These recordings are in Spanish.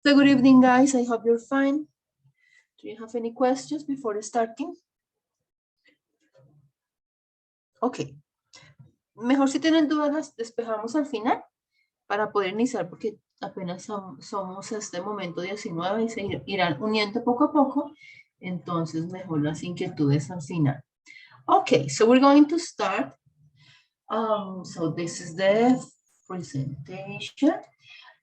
So good evening, guys. I hope you're fine. Do you have any questions before starting? Ok. Mejor si tienen dudas las despejamos al final para poder iniciar porque apenas somos a este momento 19 y se irán uniendo poco a poco. Entonces mejor las inquietudes al final. Okay, so we're going to start. So this is the presentation.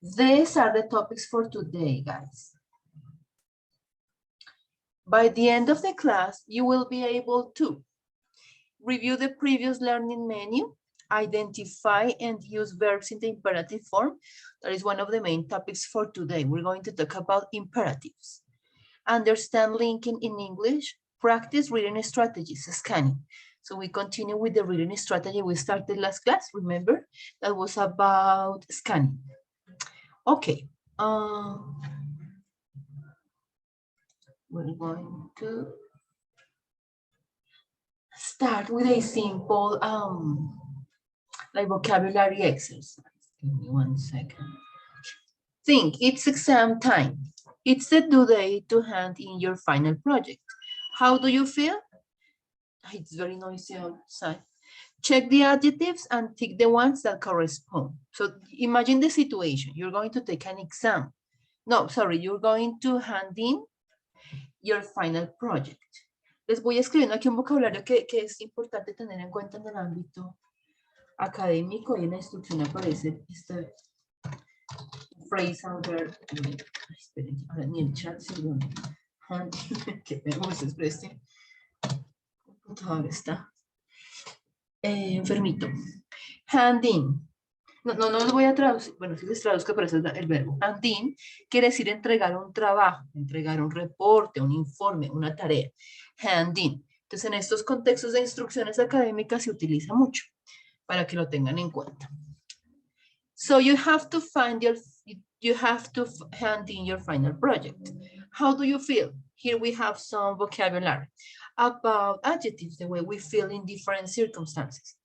These are the topics for today, guys. By the end of the class, you will be able to review the previous learning menu, identify and use verbs in the imperative form. That is one of the main topics for today. We're going to talk about imperatives. Understand linking in English, practice reading strategies, scanning. So we continue with the reading strategy we started last class, remember? That was about scanning. Okay. We're going to start with a simple like vocabulary exercise. Give me 1 second. Think, it's exam time. It's the due date to hand in your final project. How do you feel? It's very noisy outside. Check the adjectives and tick the ones that correspond. So imagine the situation. You're going to take an exam. No, sorry, you're going to hand in your final project. Les voy escribiendo aquí un vocabulario que es importante tener en cuenta en el ámbito académico y en la instrucción aparece este phrasal verb. Esperen, ahora ni el chat sirvió. Que me se exprese. El computador está enfermito. Hand in. No lo voy a traducir. Bueno, si les traduzco, pero ese es el verbo. Hand in quiere decir entregar un trabajo, entregar un reporte, un informe, una tarea. Hand in. Entonces, en estos contextos de instrucciones académicas se utiliza mucho para que lo tengan en cuenta. So you have to hand in your final project. How do you feel? Here we have some vocabulary about adjectives, the way we feel in different circumstances.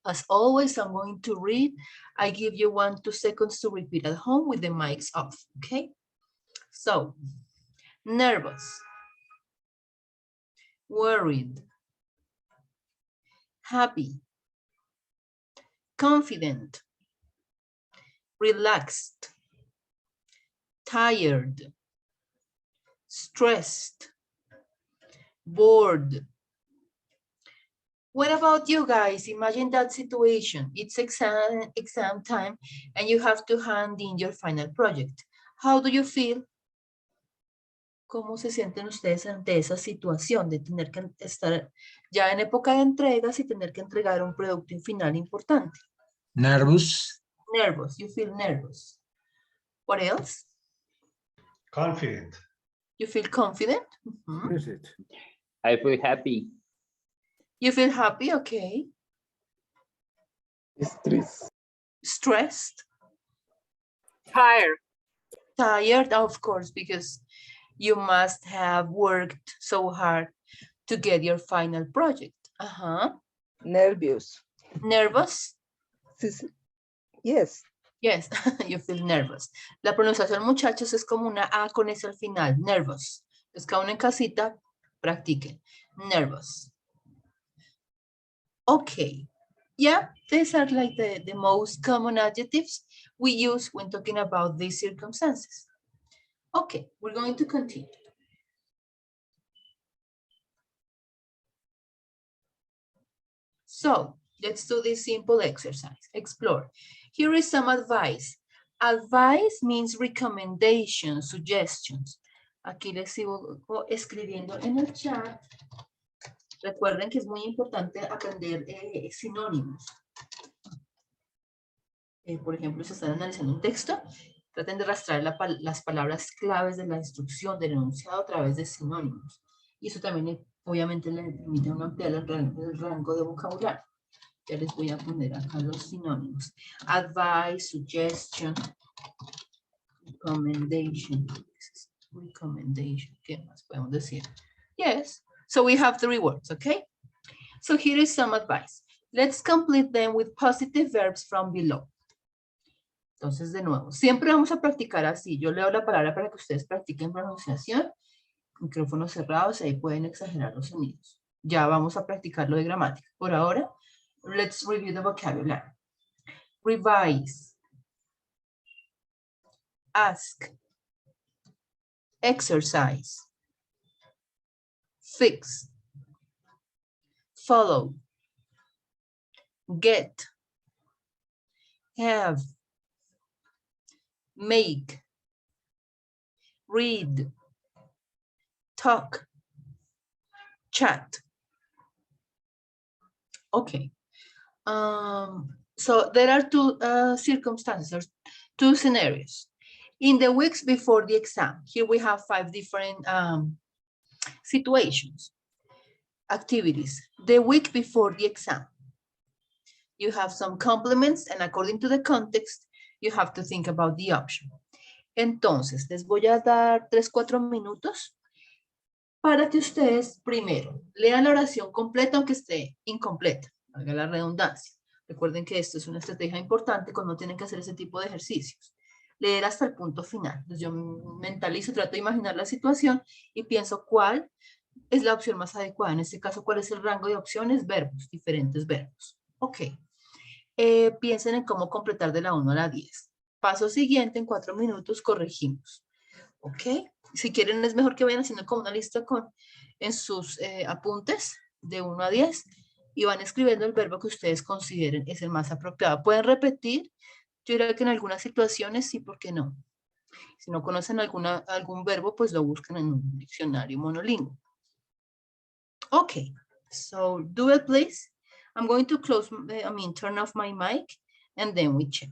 As always, I'm going to read. I give you 1 to 2 seconds to repeat at home with the mics off, okay? So, nervous, worried, happy, confident, relaxed, tired, stressed, bored. What about you guys? Imagine that situation. It's exam time and you have to hand in your final project. How do you feel? ¿Cómo se sienten ustedes ante esa situación de tener que estar ya en época de entregas y tener que entregar un producto final importante? Nervous. Nervous. You feel nervous. What else? Confident. You feel confident? I feel happy. You feel happy, okay. Stressed? Tired. Tired, of course, because you must have worked so hard to get your final project. Nervous. Nervous? Yes. Yes, you feel nervous. La pronunciación, muchachos, es como una A con S al final, nervous. Es cada uno en casita, practiquen. Nervous. Okay. Yeah, these are like the most common adjectives we use when talking about these circumstances. Okay, we're going to continue. So, let's do this simple exercise. Explore. Here is some advice. Advice means recommendation, suggestions. Aquí les sigo escribiendo en el chat. Recuerden que es muy importante aprender sinónimos. Por ejemplo, si están analizando un texto, traten de rastrear las palabras claves de la instrucción, del enunciado a través de sinónimos. Y eso también, obviamente, le permite a uno ampliar el rango de vocabulario. Ya les voy a poner acá los sinónimos. Advice, suggestion, recommendation. Recommendation. ¿Qué más podemos decir? Yes. So we have 3 words, okay? So here is some advice. Let's complete them with positive verbs from below. Entonces, de nuevo, siempre vamos a practicar así. Yo leo la palabra para que ustedes practiquen pronunciación. Micrófonos cerrados, ahí pueden exagerar los sonidos. Ya vamos a practicar lo de gramática. Por ahora, let's review the vocabulary. Revise. Ask. Exercise. Fix. Follow. Get. Have. Make. Read. Talk. Chat. Okay. So there are two circumstances, or two scenarios. In the weeks before the exam, here we have 5 different situations, activities. The week before the exam, you have some complements, and according to the context, you have to think about the option. Entonces, les voy a dar 3-4 minutos para que ustedes primero lean la oración completa, aunque esté incompleta, valga la redundancia. Recuerden que esto es una estrategia importante cuando tienen que hacer ese tipo de ejercicios. Leer hasta el punto final. Entonces yo mentalizo, trato de imaginar la situación y pienso cuál es la opción más adecuada. En este caso, cuál es el rango de opciones, verbos, diferentes verbos. Ok. Piensen en cómo completar de la 1 a la 10. Paso siguiente, en 4 minutos corregimos. ¿Ok? Si quieren es mejor que vayan haciendo como una lista en sus apuntes de 1 a 10 y van escribiendo el verbo que ustedes consideren es el más apropiado. Pueden repetir, yo diría que en algunas situaciones sí, ¿por qué no? Si no conocen algún verbo, pues lo buscan en un diccionario monolingüe. Ok, so do it please. I'm going to turn off my mic and then we check.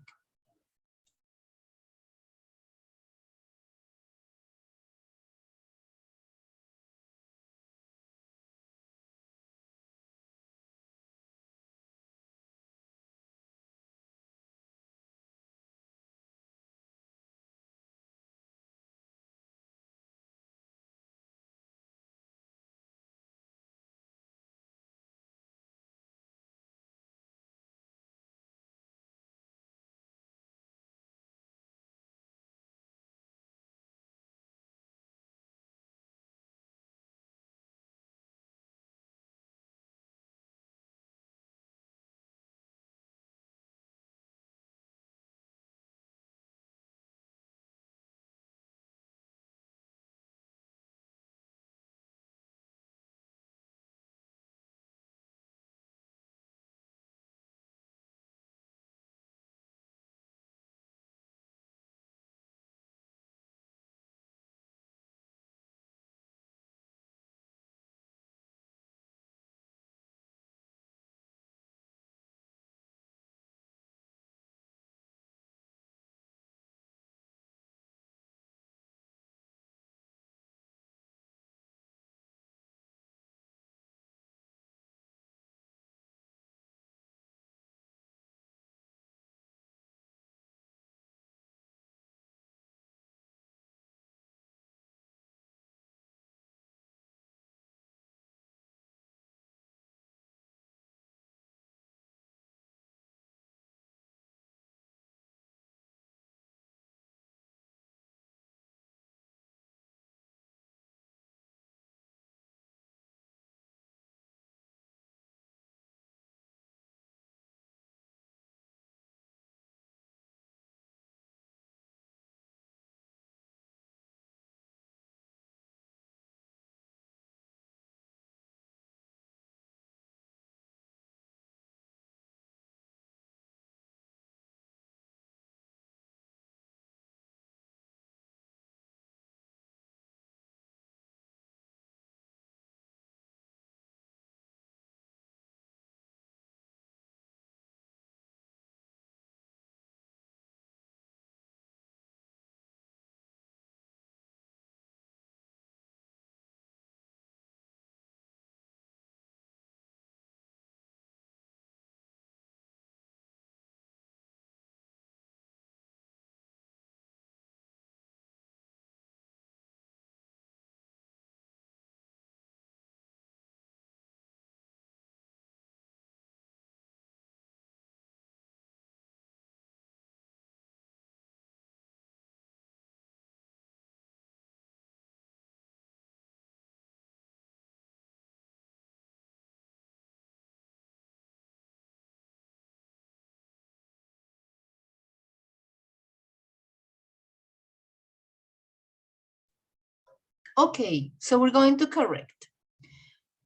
Okay, so we're going to correct.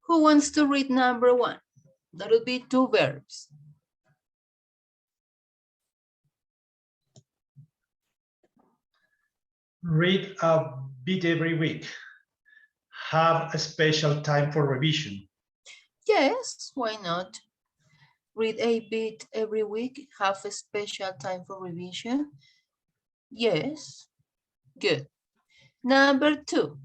Who wants to read number 1? That would be 2 verbs. Read a bit every week. Have a special time for revision. Yes, why not? Read a bit every week. Have a special time for revision. Yes, good. Number 2.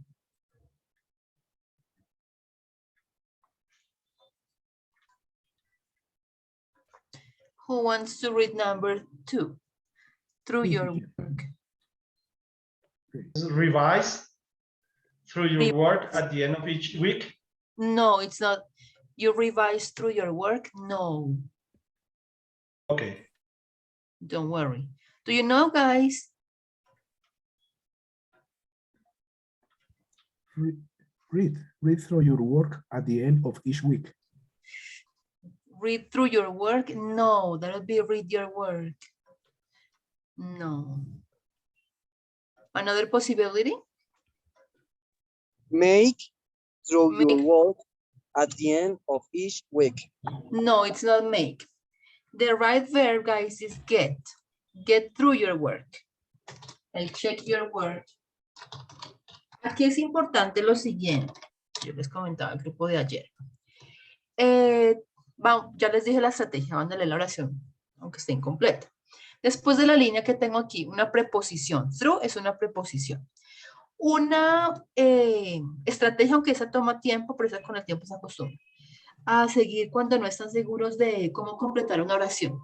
Who wants to read number 2? Through your work. Revise through your work at the end of each week. No, it's not. You revise through your work? No, Okay. don't worry. Do you know, guys? Read through your work at the end of each week. Read through your work? No, that would be read your work. No. Another possibility? Make through your Make. work at the end of each week. No, it's not make. The right verb, guys, is get. Get through your work. El check your work. Aquí es importante lo siguiente. Yo les comentaba el grupo de ayer. Ya les dije la estrategia, van a leer la oración, aunque esté incompleta. Después de la línea que tengo aquí, una preposición. Through es una preposición. Una estrategia, aunque esa toma tiempo, pero esa con el tiempo se acostumbra. A seguir cuando no están seguros de cómo completar una oración.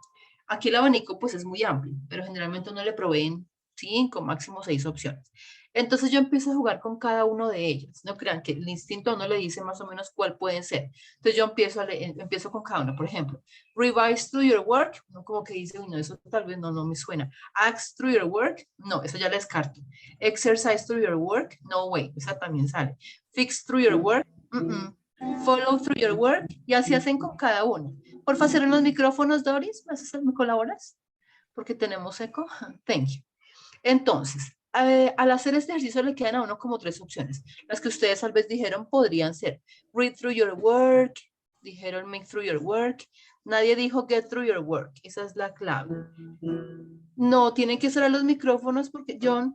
Aquí el abanico pues es muy amplio, pero generalmente uno le proveen 5, máximo 6 opciones. Entonces yo empiezo a jugar con cada uno de ellas. No crean que el instinto no le dice más o menos cuál pueden ser. Entonces yo empiezo con cada una. Por ejemplo, revise through your work. No, como que dice, no, eso tal vez no me suena. Ask through your work. No, eso ya la descarto. Exercise through your work. No way, esa también sale. Fix through your work. Follow through your work. Y así hacen con cada uno. Por favor, en los micrófonos, Doris. ¿Me colaboras? Porque tenemos eco. Thank you. Entonces, al hacer este ejercicio le quedan a uno como 3 opciones. Las que ustedes tal vez dijeron podrían ser read through your work, dijeron make through your work. Nadie dijo get through your work. Esa es la clave. No, tienen que ser a los micrófonos porque, John,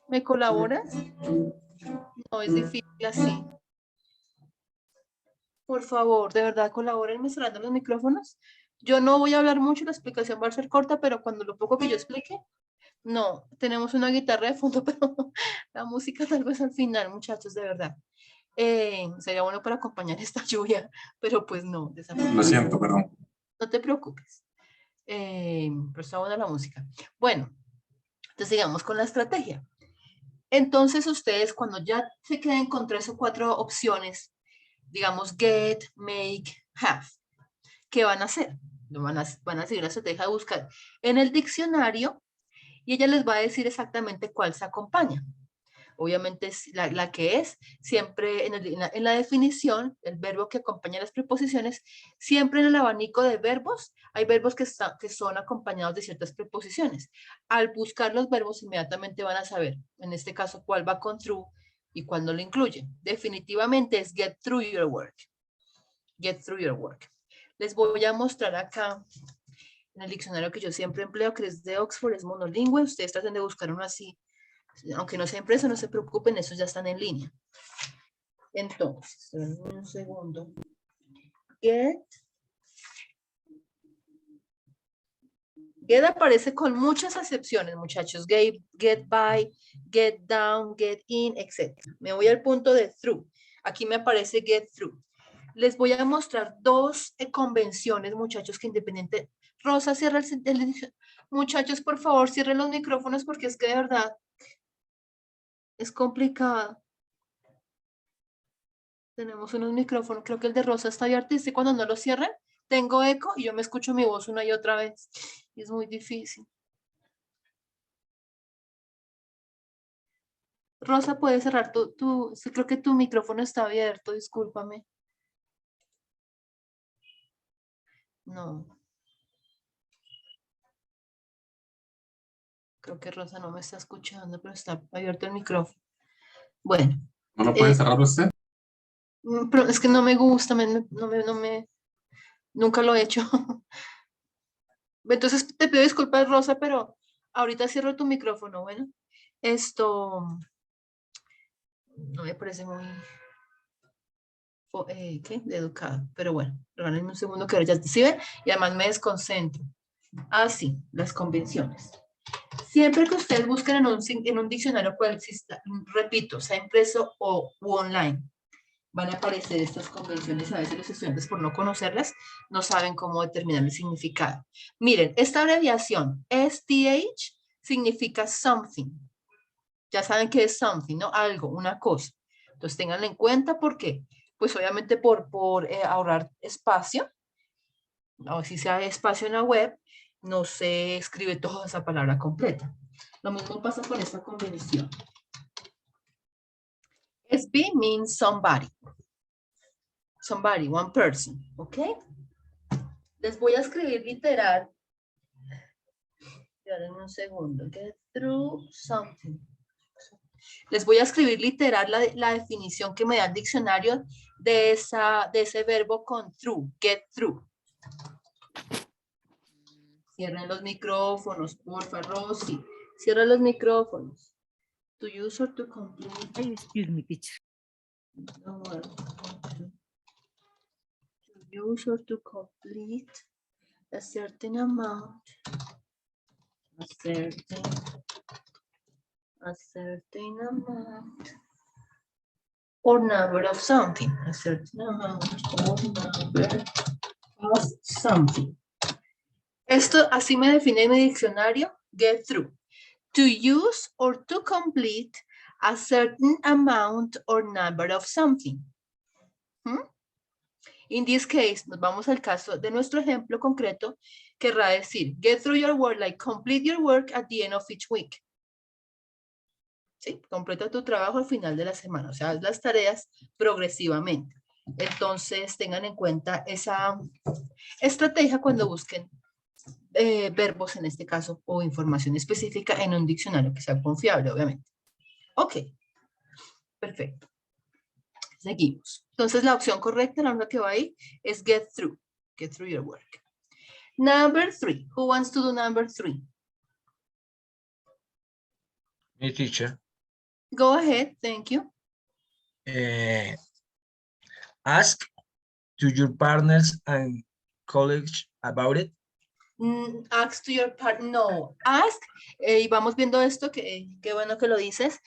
¿me colaboras? No, es difícil así. Por favor, de verdad, colaborenme cerrando los micrófonos. Yo no voy a hablar mucho, la explicación va a ser corta, pero cuando lo poco que yo explique, no, tenemos una guitarra de fondo, pero la música tal vez al final, muchachos, de verdad. Sería bueno para acompañar esta lluvia, pero pues no. Lo siento, perdón. No te preocupes. Pero está buena la música. Bueno, entonces sigamos con la estrategia. Entonces ustedes cuando ya se queden con 3 o 4 opciones, digamos get, make, have, ¿qué van a hacer? Van a seguir la estrategia de buscar en el diccionario y ella les va a decir exactamente cuál se acompaña. Obviamente es la que es, siempre en la definición, el verbo que acompaña las preposiciones, siempre en el abanico de verbos, hay verbos que son acompañados de ciertas preposiciones. Al buscar los verbos, inmediatamente van a saber, en este caso, cuál va con true y cuál no lo incluye. Definitivamente es get through your work. Get through your work. Les voy a mostrar acá en el diccionario que yo siempre empleo, que es de Oxford, es monolingüe. Ustedes traten de buscar uno así. Aunque no sea impreso, no se preocupen, esos ya están en línea. Entonces, un segundo. Get aparece con muchas acepciones, muchachos. Get by, get down, get in, etc. Me voy al punto de through. Aquí me aparece get through. Les voy a mostrar 2 convenciones, muchachos, que independiente. Rosa, cierra el muchachos, por favor, cierren los micrófonos porque es que de verdad es complicado. Tenemos unos micrófonos, creo que el de Rosa está abierto y cuando no lo cierren, tengo eco y yo me escucho mi voz una y otra vez. Y es muy difícil. Rosa, puedes cerrar sí, creo que tu micrófono está abierto, discúlpame. No. Creo que Rosa no me está escuchando, pero está abierto el micrófono. Bueno, ¿No lo puede cerrar usted? Pero es que no me gusta, nunca lo he hecho. Entonces te pido disculpas, Rosa, pero ahorita cierro tu micrófono, bueno. Esto no me parece muy ¿qué? De educado, pero bueno, regálame un segundo que ahora ya ¿sí ven? Y además me desconcentro. Sí, las convenciones. Siempre que ustedes busquen en un diccionario cual exista, repito, sea impreso o u online, van a aparecer estas convenciones. A veces los estudiantes, por no conocerlas, no saben cómo determinar el significado. Miren, esta abreviación, STH, significa something. Ya saben qué es something, ¿no? Algo, una cosa. Entonces, ténganlo en cuenta porque, pues obviamente por ahorrar espacio, o si sea espacio en la web, no se escribe toda esa palabra completa. Lo mismo pasa con esta convención. SB means somebody. Somebody, one person, ¿ok? Les voy a escribir literal. Esperen un segundo. Get through something. Les voy a escribir literal la definición que me da el diccionario de ese verbo con through, get through. Cierren los micrófonos, porfa, Rosy. Cierra los micrófonos. To use or to complete. Excuse me, teacher. To use or to complete a certain amount. A certain amount. Or number of something. A certain amount or number of something. Esto así me define mi diccionario, get through. To use or to complete a certain amount or number of something. In this case, nos vamos al caso de nuestro ejemplo concreto, querrá decir, get through your work, like complete your work at the end of each week. ¿Sí? Completa tu trabajo al final de la semana, o sea, haz las tareas progresivamente. Entonces, tengan en cuenta esa estrategia cuando busquen verbos en este caso o información específica en un diccionario que sea confiable, obviamente. Ok, perfecto. Seguimos. Entonces la opción correcta, la única que va ahí, es get through your work. Number 3. Who wants to do number 3? Me, teacher. Go ahead, thank you. Ask to your partners and colleagues about it. Ask to your partner, no. Ask, y vamos viendo esto, qué bueno que lo dices.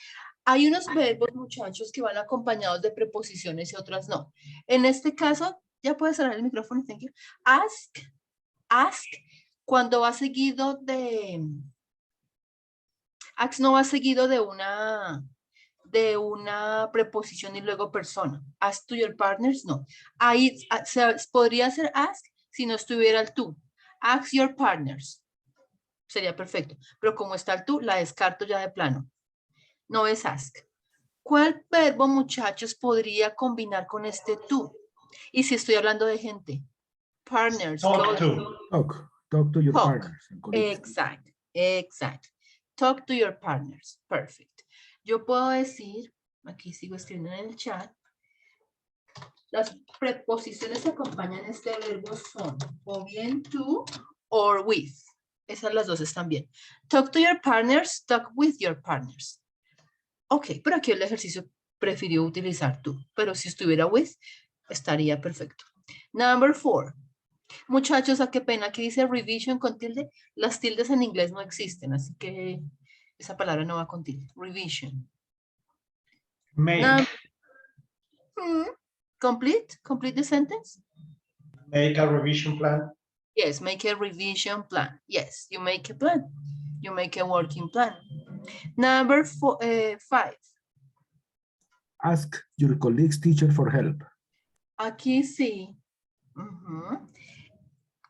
Hay unos verbos, muchachos, que van acompañados de preposiciones y otras no. En este caso, ya puedes cerrar el micrófono, thank you. Ask, cuando va seguido de... Ask no va seguido de una preposición y luego persona. Ask to your partners, no. Ahí podría ser ask si no estuviera el tú. Ask your partners. Sería perfecto. Pero como está el tú, la descarto ya de plano. No es ask. ¿Cuál verbo, muchachos, podría combinar con este tú? Y si estoy hablando de gente. Partners. Talk to. Talk to your Talk. partners. Exacto. Talk to your partners. Perfect. Yo puedo decir, aquí sigo escribiendo en el chat, las preposiciones que acompañan este verbo son o bien to or with. Esas las dos están bien. Talk to your partners, talk with your partners. Ok, pero aquí el ejercicio prefirió utilizar to, pero si estuviera with, estaría perfecto. Number 4. Muchachos, a qué pena, aquí dice revision con tilde. Las tildes en inglés no existen, así que esa palabra no va con tilde. Revision. Make. Complete the sentence. Make a revision plan. Yes, make a revision plan. Yes, you make a plan. You make a working plan. Number 5. Ask your colleague's teacher for help. Aquí sí.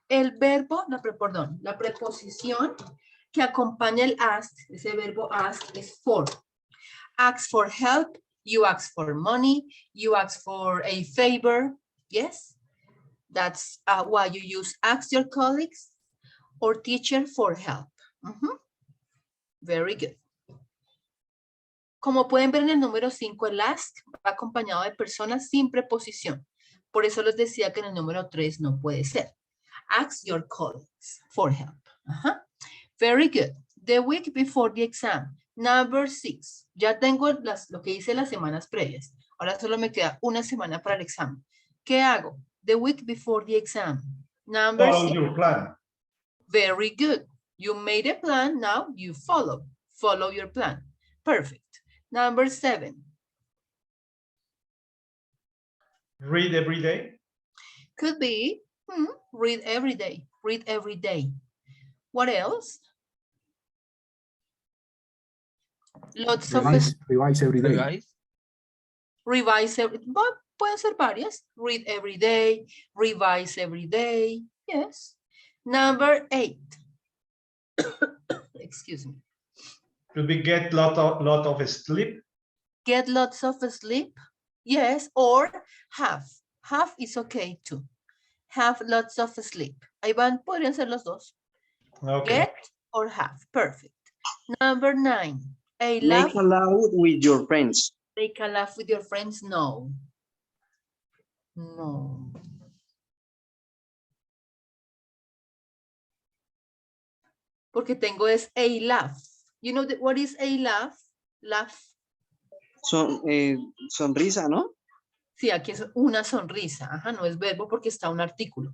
El verbo, la preposición que acompaña el ask, ese verbo ask es for. Ask for help, you ask for money, you ask for a favor. Yes, that's why you use ask your colleagues or teacher for help. Very good. Como pueden ver en el número 5, el ask va acompañado de personas sin preposición. Por eso les decía que en el número 3 no puede ser. Ask your colleagues for help. Ajá. Very good. The week before the exam. Number 6. Ya tengo lo que hice las semanas previas. Ahora solo me queda una semana para el examen. ¿Qué hago? The week before the exam. Number Follow 6. your plan. Very good. You made a plan. Now you follow. Follow your plan. Perfect. Number 7. Read every day. Could be read every day. Read every day. What else? Lots of Revise every day. Revise. revise every, but pueden ser varias. Read every day, revise every day. Yes. Number 8. Excuse me. Could we get lot of sleep? Get lots of sleep. Yes, or have. Have is okay too. Have lots of sleep. Ahí van, podrían ser los dos. Okay. Get or have. Perfect. Number 9. A Make laugh. a laugh with your friends. Make a laugh with your friends. No. No. Porque tengo es a laugh. You know what is a laugh? Laugh. Sonrisa, ¿no? Sí, aquí es una sonrisa. Ajá, no es verbo porque está un artículo.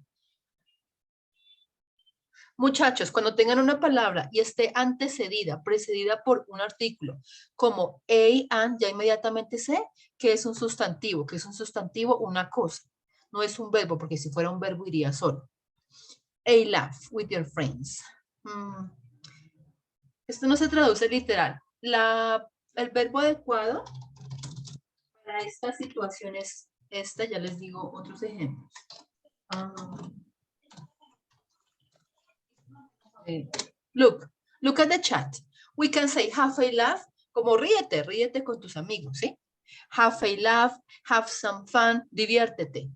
Muchachos, cuando tengan una palabra y esté antecedida, precedida por un artículo, como a, and, ya inmediatamente sé que es un sustantivo, una cosa. No es un verbo, porque si fuera un verbo iría solo. A laugh with your friends. Esto no se traduce literal. El verbo adecuado para esta situación es esta, ya les digo otros ejemplos. Look at the chat. We can say have a laugh, como ríete con tus amigos, ¿sí? Have a laugh, have some fun, diviértete.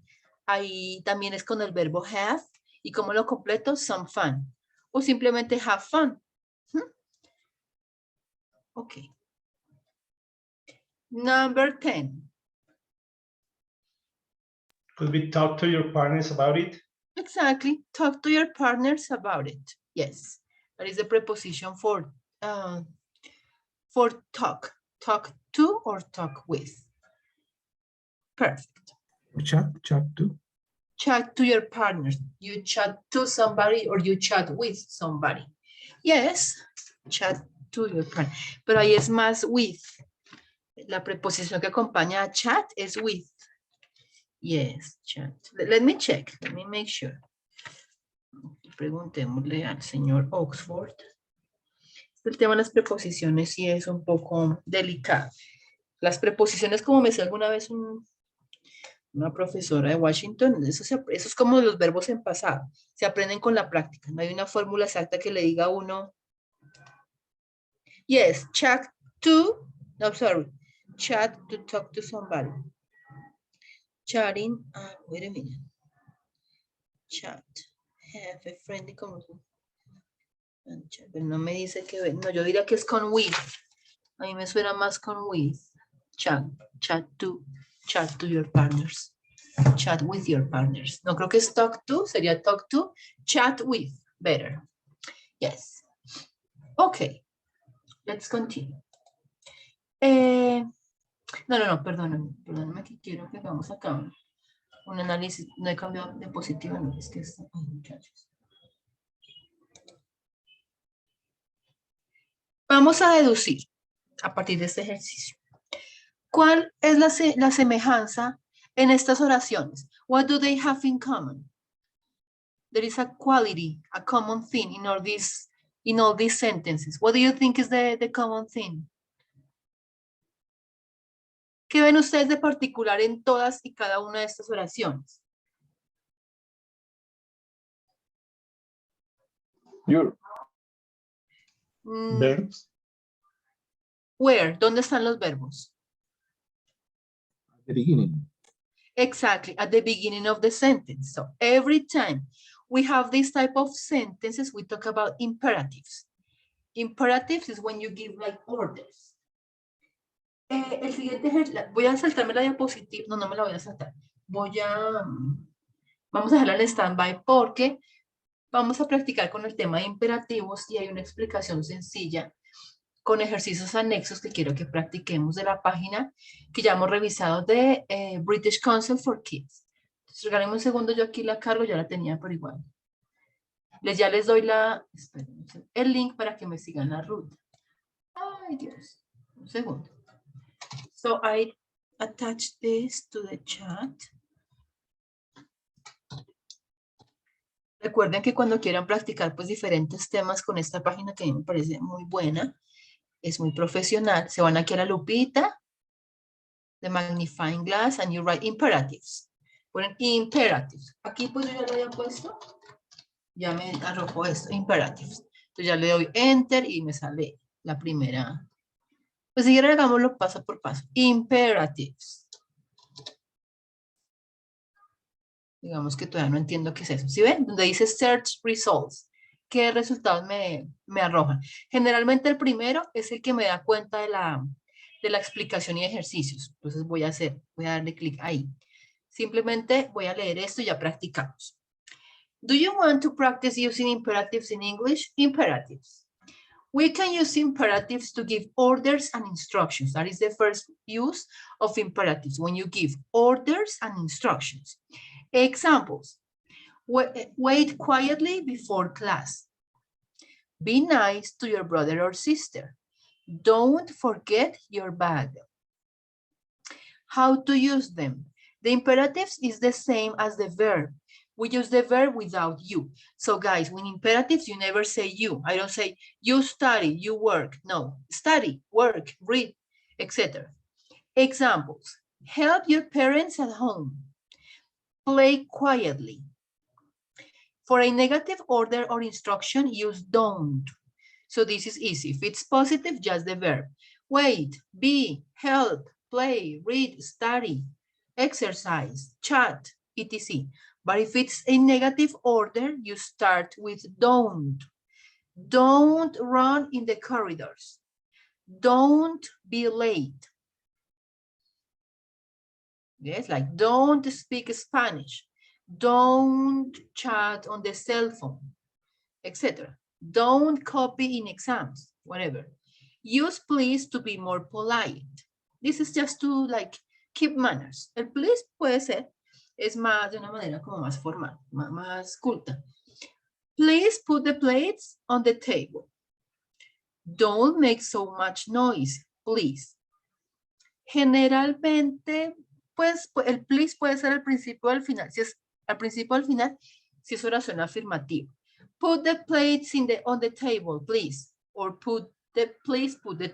Ahí también es con el verbo have, y como lo completo, some fun. O simplemente have fun. Ok. Number 10. Could we talk to your partners about it? Exactly. Talk to your partners about it. Yes. That is the preposition for talk. Talk to or talk with. Perfect. Chat to. Chat to your partners. You chat to somebody or you chat with somebody. Yes. Chat to your partner. Pero ahí es más with. La preposición que acompaña a chat es with. Yes, chat. Let me check. Let me make sure. Preguntémosle al señor Oxford. El tema de las preposiciones sí es un poco delicado. Las preposiciones, como me decía alguna vez una profesora de Washington, eso es como los verbos en pasado. Se aprenden con la práctica. No hay una fórmula exacta que le diga a uno. Yes, chat to, no, sorry. Chat to talk to somebody. Chatting, wait a minute. Chat. Have a friendly conversation. Pero no me dice que, no, yo diría que es con with. A mí me suena más con with. Chat to your partners. Chat with your partners. No, creo que es talk to, sería talk to, chat with, better. Yes. Okay. Let's continue. No, perdóname que quiero que vamos acá. Un análisis, no he cambiado de positivo, no, es que está, muchachos. Vamos a deducir a partir de este ejercicio. ¿Cuál es la semejanza en estas oraciones? What do they have in common? There is a quality, a common thing in all these sentences. What do you think is the common thing? ¿Qué ven ustedes de particular en todas y cada una de estas oraciones? Your Verbs. Where? ¿Dónde están los verbos? At the beginning. Exactly, at the beginning of the sentence. So every time we have this type of sentences, we talk about imperatives. Imperatives is when you give like orders. El siguiente ejercicio, voy a saltarme la diapositiva, no me la voy a saltar. Vamos a dejarla en stand-by porque vamos a practicar con el tema de imperativos y hay una explicación sencilla con ejercicios anexos que quiero que practiquemos de la página que ya hemos revisado de British Council for Kids. Entonces, regálame un segundo, yo aquí la cargo, ya la tenía, pero igual. Ya les doy el link para que me sigan la ruta. Ay, Dios. Un segundo. So I attach this to the chat. Recuerden que cuando quieran practicar pues diferentes temas con esta página que a mí me parece muy buena, es muy profesional, se van aquí a la lupita, the magnifying glass, and you write imperatives. Ponen imperatives. Aquí pues yo ya lo había puesto, ya me arrojó esto, imperatives. Entonces ya le doy enter y me sale la primera. Pues si quieren hagámoslo paso por paso. Imperatives. Digamos que todavía no entiendo qué es eso. ¿Sí ven? Donde dice search results. ¿Qué resultados me arrojan? Generalmente el primero es el que me da cuenta de la explicación y ejercicios. Entonces voy a darle clic ahí. Simplemente voy a leer esto y ya practicamos. Do you want to practice using imperatives in English? Imperatives. We can use imperatives to give orders and instructions. That is the first use of imperatives, when you give orders and instructions. Examples. Wait quietly before class. Be nice to your brother or sister. Don't forget your bag. How to use them? The imperatives is the same as the verb. We use the verb without you. So guys, with imperatives, you never say you. I don't say you study, you work. No, study, work, read, etc. Examples. Help your parents at home. Play quietly. For a negative order or instruction, use don't. So this is easy. If it's positive, just the verb. Wait, be, help, play, read, study, exercise, chat, etc. But if it's a negative order, you start with don't. Don't run in the corridors. Don't be late. Yes, like don't speak Spanish. Don't chat on the cell phone, etc. Don't copy in exams, whatever. Use please to be more polite. This is just to like keep manners. El please puede ser, es más de una manera como más formal, más culta. Please put the plates on the table. Don't make so much noise, please. Generalmente, pues el please puede ser al principio o al final. Si es al principio o al final, si es oración afirmativa. Put the plates on the table, please. Or please put the,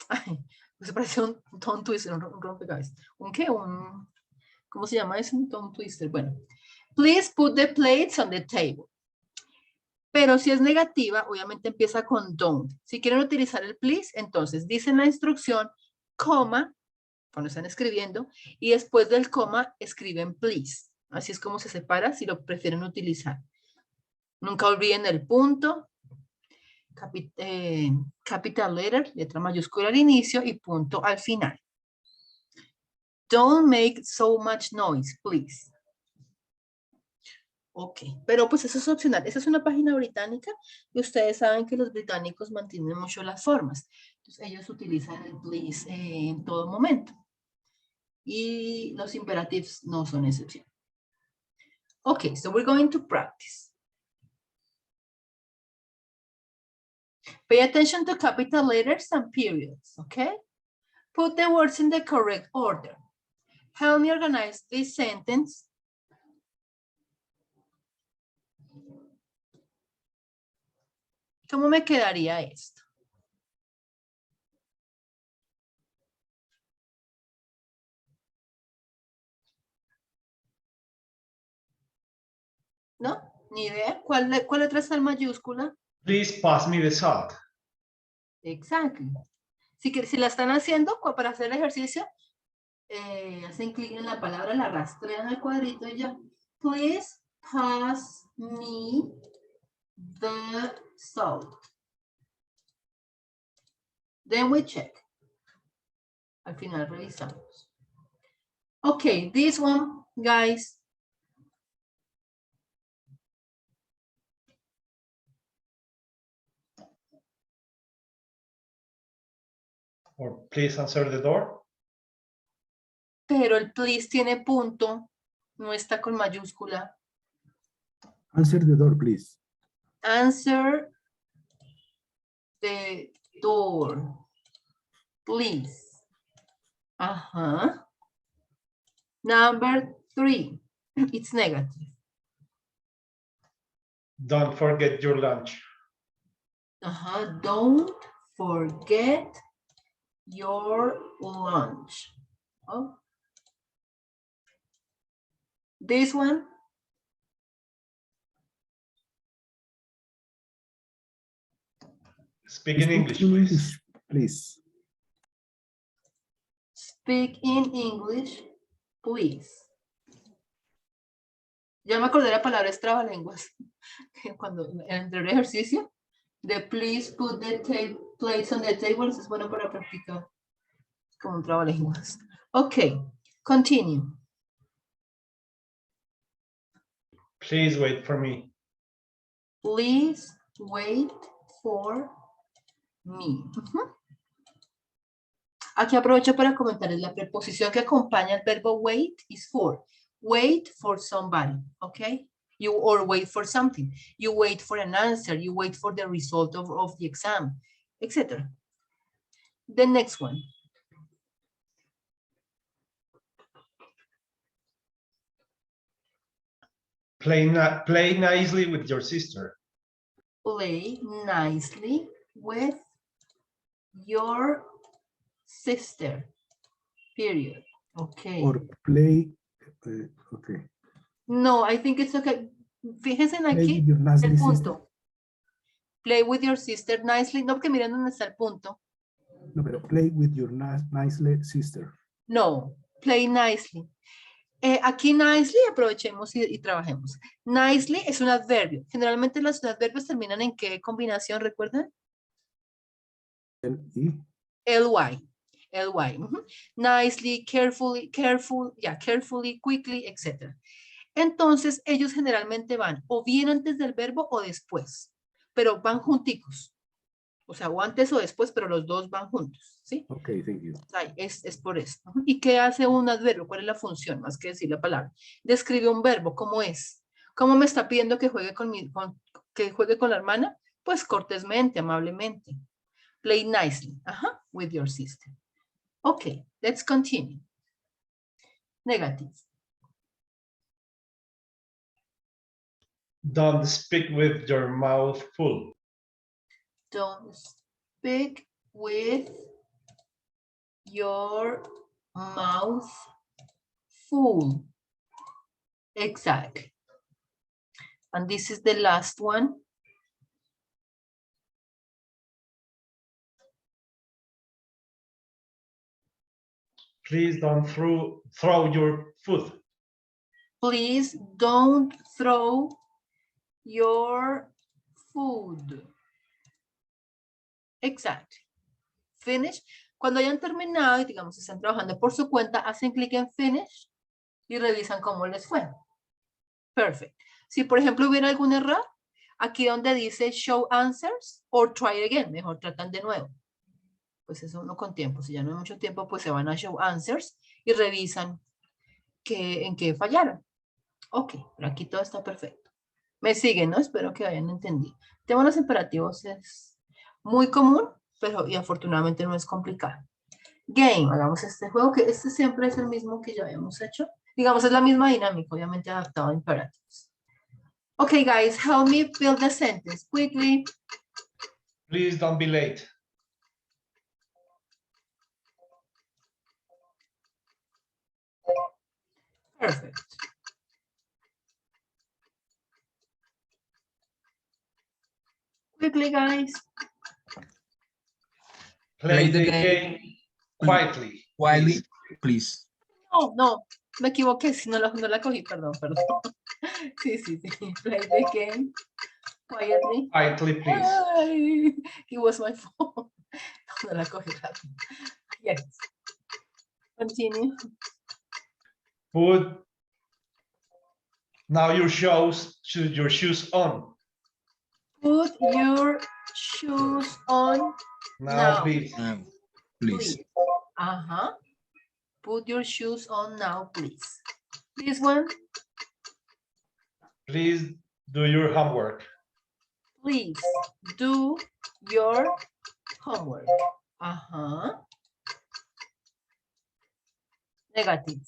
ay, pues parece un tongue twister, un rompecabezas. ¿Un qué? ¿Cómo se llama eso? Un tongue twister. Bueno, please put the plates on the table. Pero si es negativa, obviamente empieza con don't. Si quieren utilizar el please, entonces dicen la instrucción, coma, cuando están escribiendo, y después del coma escriben please. Así es como se separa si lo prefieren utilizar. Nunca olviden el punto, capital letter, letra mayúscula al inicio y punto al final. Don't make so much noise, please. Ok, pero pues eso es opcional. Esa es una página británica y ustedes saben que los británicos mantienen mucho las formas. Entonces ellos utilizan el please en todo momento. Y los imperatives no son excepción. Ok, so we're going to practice. Pay attention to capital letters and periods, okay? Put the words in the correct order. Help me organize this sentence. ¿Cómo me quedaría esto? ¿No? Ni idea. ¿Cuál letra está en mayúscula? Please pass me the salt. Exacto. Si la están haciendo para hacer el ejercicio, hacen clic en la palabra, la rastrean al cuadrito y ya. Please pass me the salt. Then we check. Al final revisamos. Okay, this one, guys. Or please answer the door. Pero el please tiene punto, no está con mayúscula. Answer the door, please. Answer the door, please. Number 3, it's negative. Don't forget your lunch. Don't forget your lunch. Oh. This one. Speak in English, in please. English, please. Speak in English, please. Ya me acordé de la palabra es trabalenguas. Cuando entre el ejercicio, de please put the plates on the tables es bueno para practicar. Como un trabalenguas. Ok, continue. Please wait for me. Please wait for me. Aquí aprovecho para comentarles la preposición que acompaña el verbo wait is for. Wait for somebody, okay? You or wait for something. You wait for an answer. You wait for the result of the exam, etc. The next one. Play nicely with your sister. Play nicely with your sister. Period. Okay. Or play, okay. No, I think it's okay. Fíjense en Play aquí with your nicely el sister. punto. Play with your sister nicely. No, porque miren dónde está el punto. No, pero play with your nicely sister. No, play nicely. Aquí nicely, aprovechemos y trabajemos. Nicely es un adverbio. Generalmente los adverbios terminan en ¿qué combinación, recuerdan? L-I. Ly. Ly. Nicely, carefully, carefully, quickly, etc. Entonces, ellos generalmente van o bien antes del verbo o después, pero van junticos. O sea, o antes o después, pero los dos van juntos, ¿sí? Ok, thank you. Es por eso. ¿Y qué hace un adverbio? ¿Cuál es la función? Más que decir la palabra. Describe un verbo, ¿cómo es? ¿Cómo me está pidiendo que juegue que juegue con la hermana? Pues cortésmente, amablemente. Play nicely, with your sister. Okay, let's continue. Negative. Don't speak with your mouth full. Don't speak with your mouth full. Exactly. And this is the last one. Please don't throw your food. Please don't throw your food. Exactly. Finish. Cuando hayan terminado y digamos están trabajando por su cuenta, hacen clic en finish y revisan cómo les fue. Perfect. Si por ejemplo hubiera algún error, aquí donde dice show answers or try again, mejor tratan de nuevo. Pues eso uno con tiempo, si ya no hay mucho tiempo, pues se van a show answers y revisan en qué fallaron. Ok, pero aquí todo está perfecto. Me siguen, ¿no? Espero que hayan entendido. El tema de los imperativos es muy común, pero y afortunadamente no es complicado. Game, hagamos este juego, que este siempre es el mismo que ya habíamos hecho. Digamos, es la misma dinámica, obviamente adaptado a imperativos. Okay, guys, help me build the sentence quickly. Please don't be late. Perfect. Quickly, guys. Play the game quietly. Quietly, please. No, me equivoqué, si no la cogí, perdón. Sí. Play the game quietly. Quietly, please. Ay, it was my fault. No la cogí rápido. Yes. Continue. Put now your shoes on. Put your shoes on Now, now. please. Please. Uh-huh. Put your shoes on now, please. This one, Please do your homework. please do your homework. Uh-huh. Negative.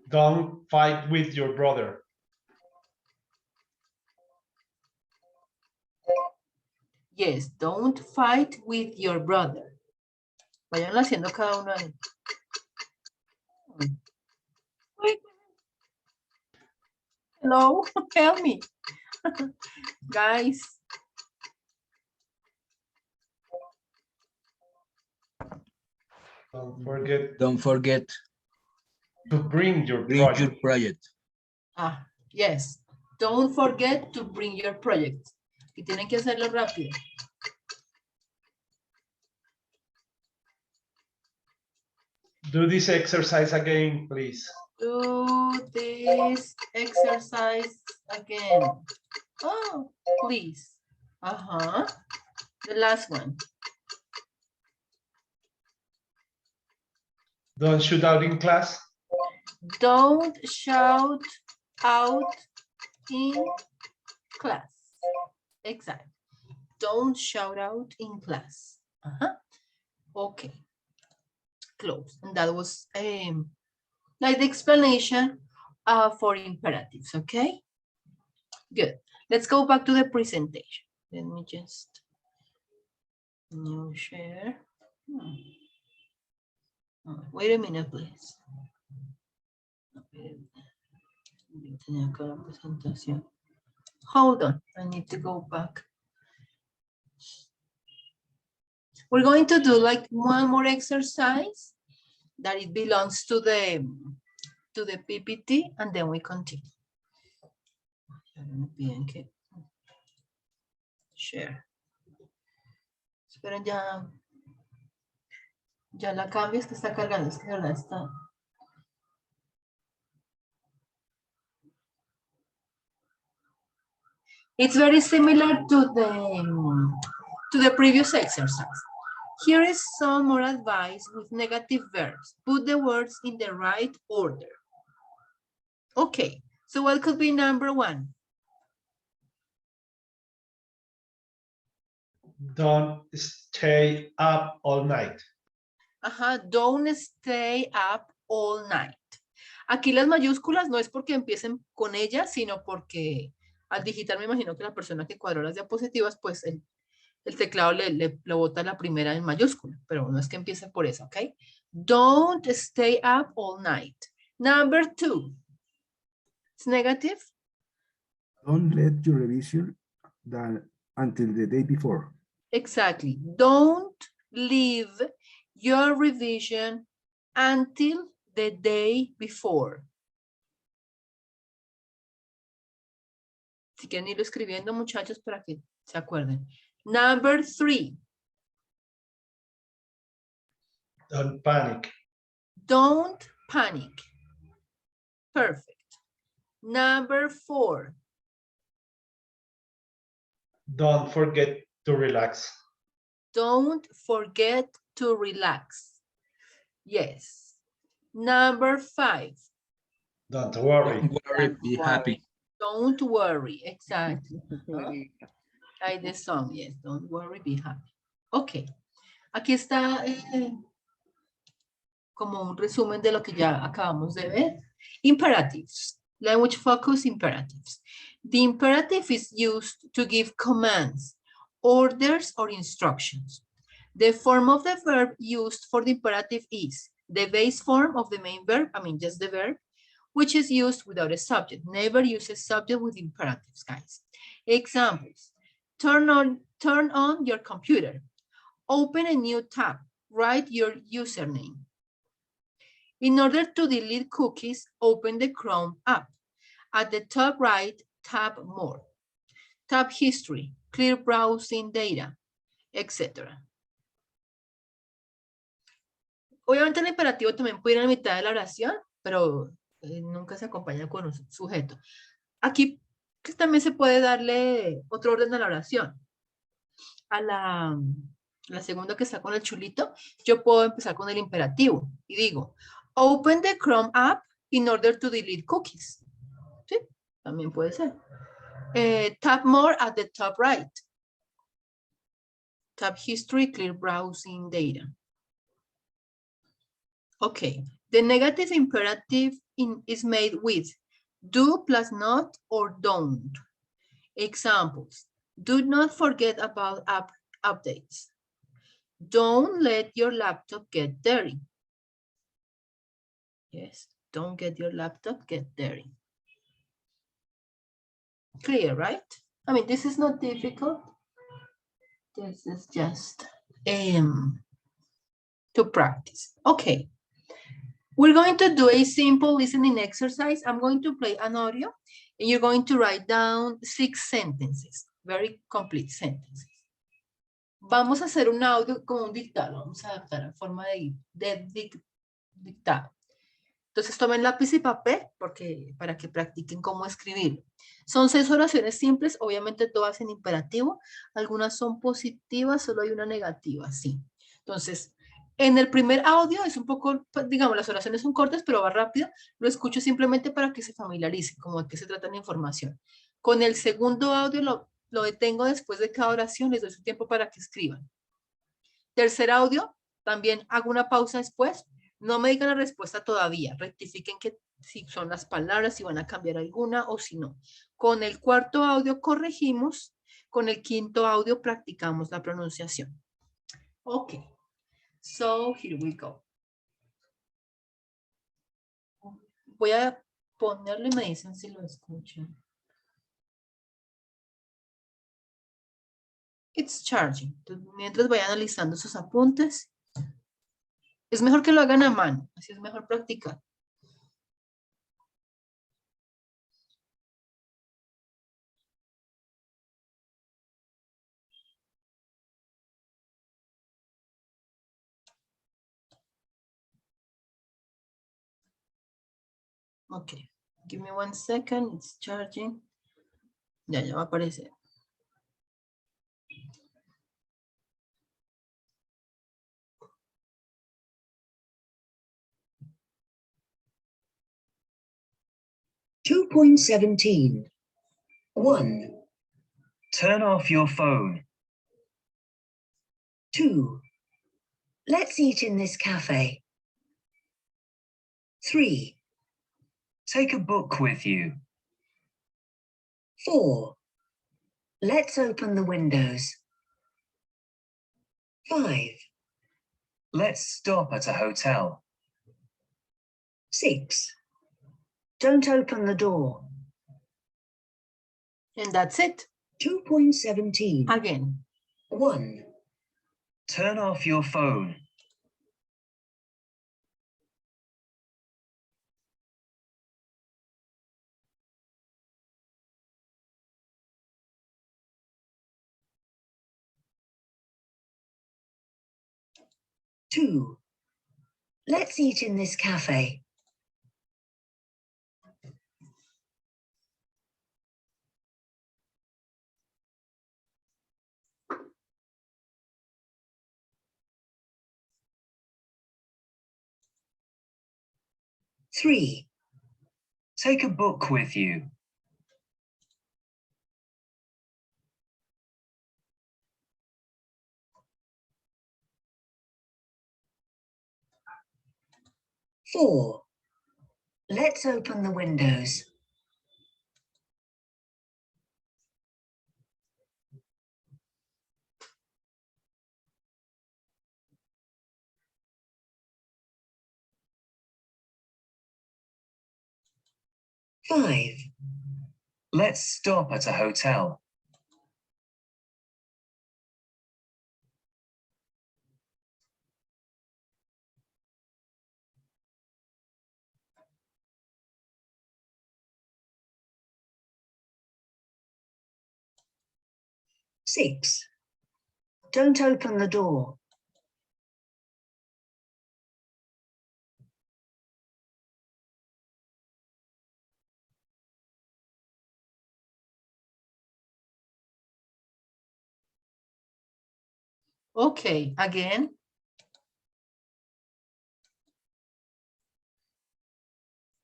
Don't fight with your brother. Yes, don't fight with your brother. Vayan haciendo cada uno ahí. Wait. Hello, help me. Guys. Don't forget to bring your project. Ah, yes. Don't forget to bring your project. Y tienen que hacerlo rápido. Do this exercise again, please. Do this exercise again. Oh, please. Uh-huh. The last one. Don't shout out in class. Don't shout out in class. Exactly. Don't shout out in class. Uh-huh. Okay. Close. And that was like the explanation for imperatives, okay? Good. Let's go back to the presentation. Let me just new share. Oh, wait a minute, please. Hold on, I need to go back. We're going to do like one more exercise that it belongs to the PPT, and then we continue. Share. Esperen, ya la cambio, es que está cargando, es que de verdad está. It's very similar to the previous exercise. Here is some more advice with negative verbs. Put the words in the right order. Okay, so what could be number one? Don't stay up all night. Don't stay up all night. Aquí las mayúsculas no es porque empiecen con ellas, sino porque al digitar me imagino que la persona que cuadró las diapositivas, pues el teclado le bota la primera en mayúscula, pero no es que empiece por eso, ¿ok? Don't stay up all night. Number two. It's negative. Don't let your revision done until the day before. Exactly. Don't leave your revision until the day before. Si quieren irlo escribiendo, muchachos, para que se acuerden. Number three. Don't panic. Don't panic. Perfect. Number four. Don't forget to relax. Don't forget to relax. Yes. Number five. Don't worry. Don't worry, be happy. Don't worry. Exactly. Like the song, yes. Don't worry, be happy. Ok. Aquí está como un resumen de lo que ya acabamos de ver. Imperatives. Language focus imperatives. The imperative is used to give commands, orders, or instructions. The form of the verb used for the imperative is the base form of the main verb, I mean just the verb, which is used without a subject. Never use a subject with imperatives, guys. Examples. Turn on your computer. Open a new tab. Write your username. In order to delete cookies, open the Chrome app. At the top right, tap More. Tap History, clear browsing data, etc. Obviamente el imperativo también puede ir a la mitad de la oración, pero nunca se acompaña con un sujeto. Aquí pues, también se puede darle otro orden a la oración. A la segunda que está con el chulito, yo puedo empezar con el imperativo y digo, open the Chrome app in order to delete cookies. ¿Sí? También puede ser. Tap more at the top right. Tap history, clear browsing data. Okay, the negative imperative is made with do plus not or don't. Examples, do not forget about app updates. Don't let your laptop get dirty. Yes, don't get your laptop get dirty. Clear, right? I mean, this is not difficult. This is just to practice. Okay. We're going to do a simple listening exercise. I'm going to play an audio and you're going to write down 6 sentences, very complete sentences. Vamos a hacer un audio como un dictado, vamos a adaptar en forma de dictado. Entonces tomen lápiz y papel para que practiquen cómo escribir. Son 6 oraciones simples, obviamente todas en imperativo, algunas son positivas, solo hay una negativa, sí. Entonces, en el primer audio es un poco, digamos, las oraciones son cortas, pero va rápido. Lo escucho simplemente para que se familiaricen, como de qué se trata la información. Con el segundo audio lo detengo después de cada oración, les doy su tiempo para que escriban. Tercer audio, también hago una pausa después. No me digan la respuesta todavía. Rectifiquen que si son las palabras, si van a cambiar alguna o si no. Con el cuarto audio corregimos. Con el quinto audio practicamos la pronunciación. Ok. So, here we go. Voy a ponerlo y me dicen si lo escuchan. It's charging. Entonces, mientras voy analizando sus apuntes, es mejor que lo hagan a mano. Así es mejor practicar. Ok. Give me 1 second. It's charging. Ya va a aparecer. Two point 17. 1. Turn off your phone. 2. Let's eat in this cafe. 3. Take a book with you. 4. Let's open the windows. 5. Let's stop at a hotel. 6. Don't open the door. And that's it. 2.17. Again. 1. Turn off your phone. 2. Let's eat in this cafe. 3. Take a book with you. 4. Let's open the windows. 5. Let's stop at a hotel. 6. Don't open the door. Okay, again.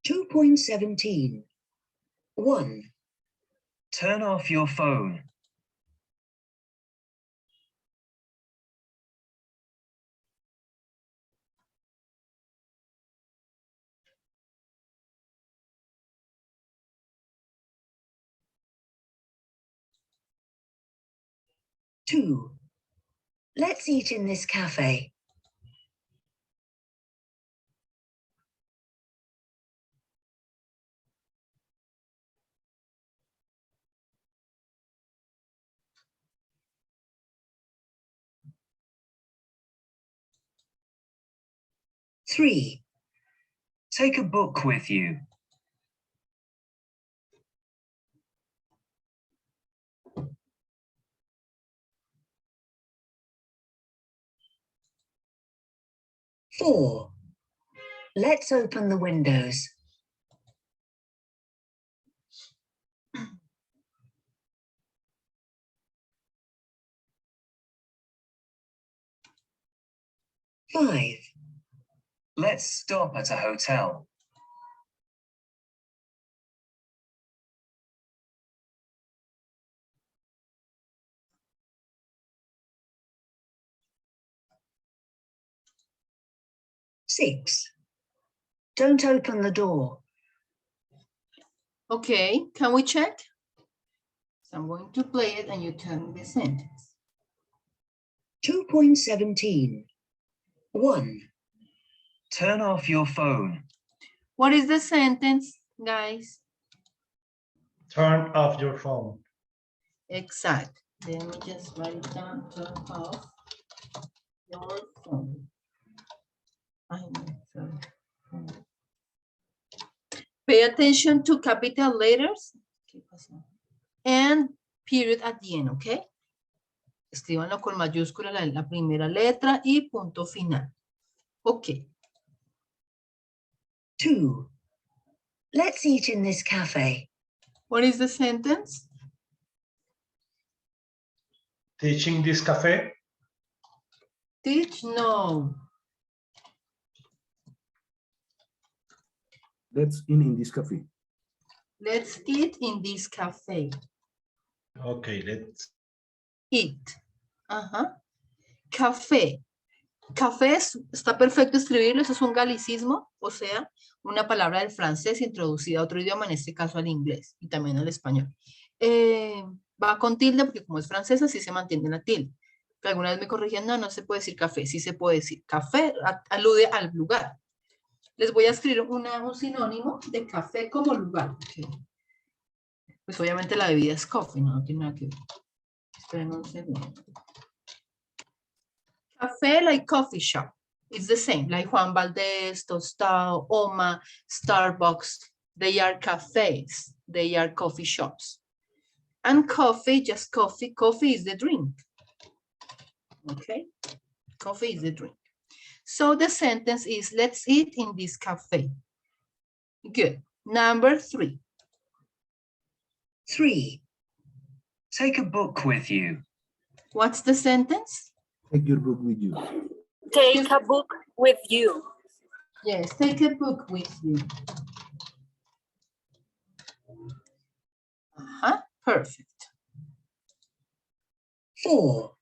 2.17. 1. Turn off your phone. 2. Let's eat in this cafe. 3. Take a book with you. 4. Let's open the windows. 5. Let's stop at a hotel. 6. Don't open the door. Okay, can we check? So I'm going to play it and you tell me the sentence. 2.17. 1. Turn off your phone. What is the sentence, guys? Turn off your phone. Exact. Let me just write it down. Turn off your phone. Sorry. Pay attention to capital letters and period at the end, okay? Escríbanlo con mayúscula la primera letra y punto final. Okay. 2. Let's eat in this cafe. What is the sentence? Teaching this cafe. Teach? No. Let's in this cafe. Let's eat in this cafe. Okay, let's. Eat. Ajá. Café. Café está perfecto escribirlo, eso es un galicismo, o sea, una palabra del francés introducida a otro idioma, en este caso al inglés y también al español. Va con tilde porque como es francesa sí se mantiene la tilde. Pero alguna vez me corrigían, no, no se puede decir café, sí se puede decir café, alude al lugar. Les voy a escribir un sinónimo de café como lugar. Okay. Pues obviamente la bebida es coffee, no tiene nada que ver. Esperen un segundo. Café, like coffee shop. It's the same, like Juan Valdez, Tostado, Oma, Starbucks. They are cafes. They are coffee shops. And coffee, just coffee. Coffee is the drink. Okay? Coffee is the drink. So the sentence is, let's eat in this cafe. Good. Number 3. 3. Take a book with you. What's the sentence? Take your book with you. Take a book with you. Yes, take a book with you. Perfect. 4.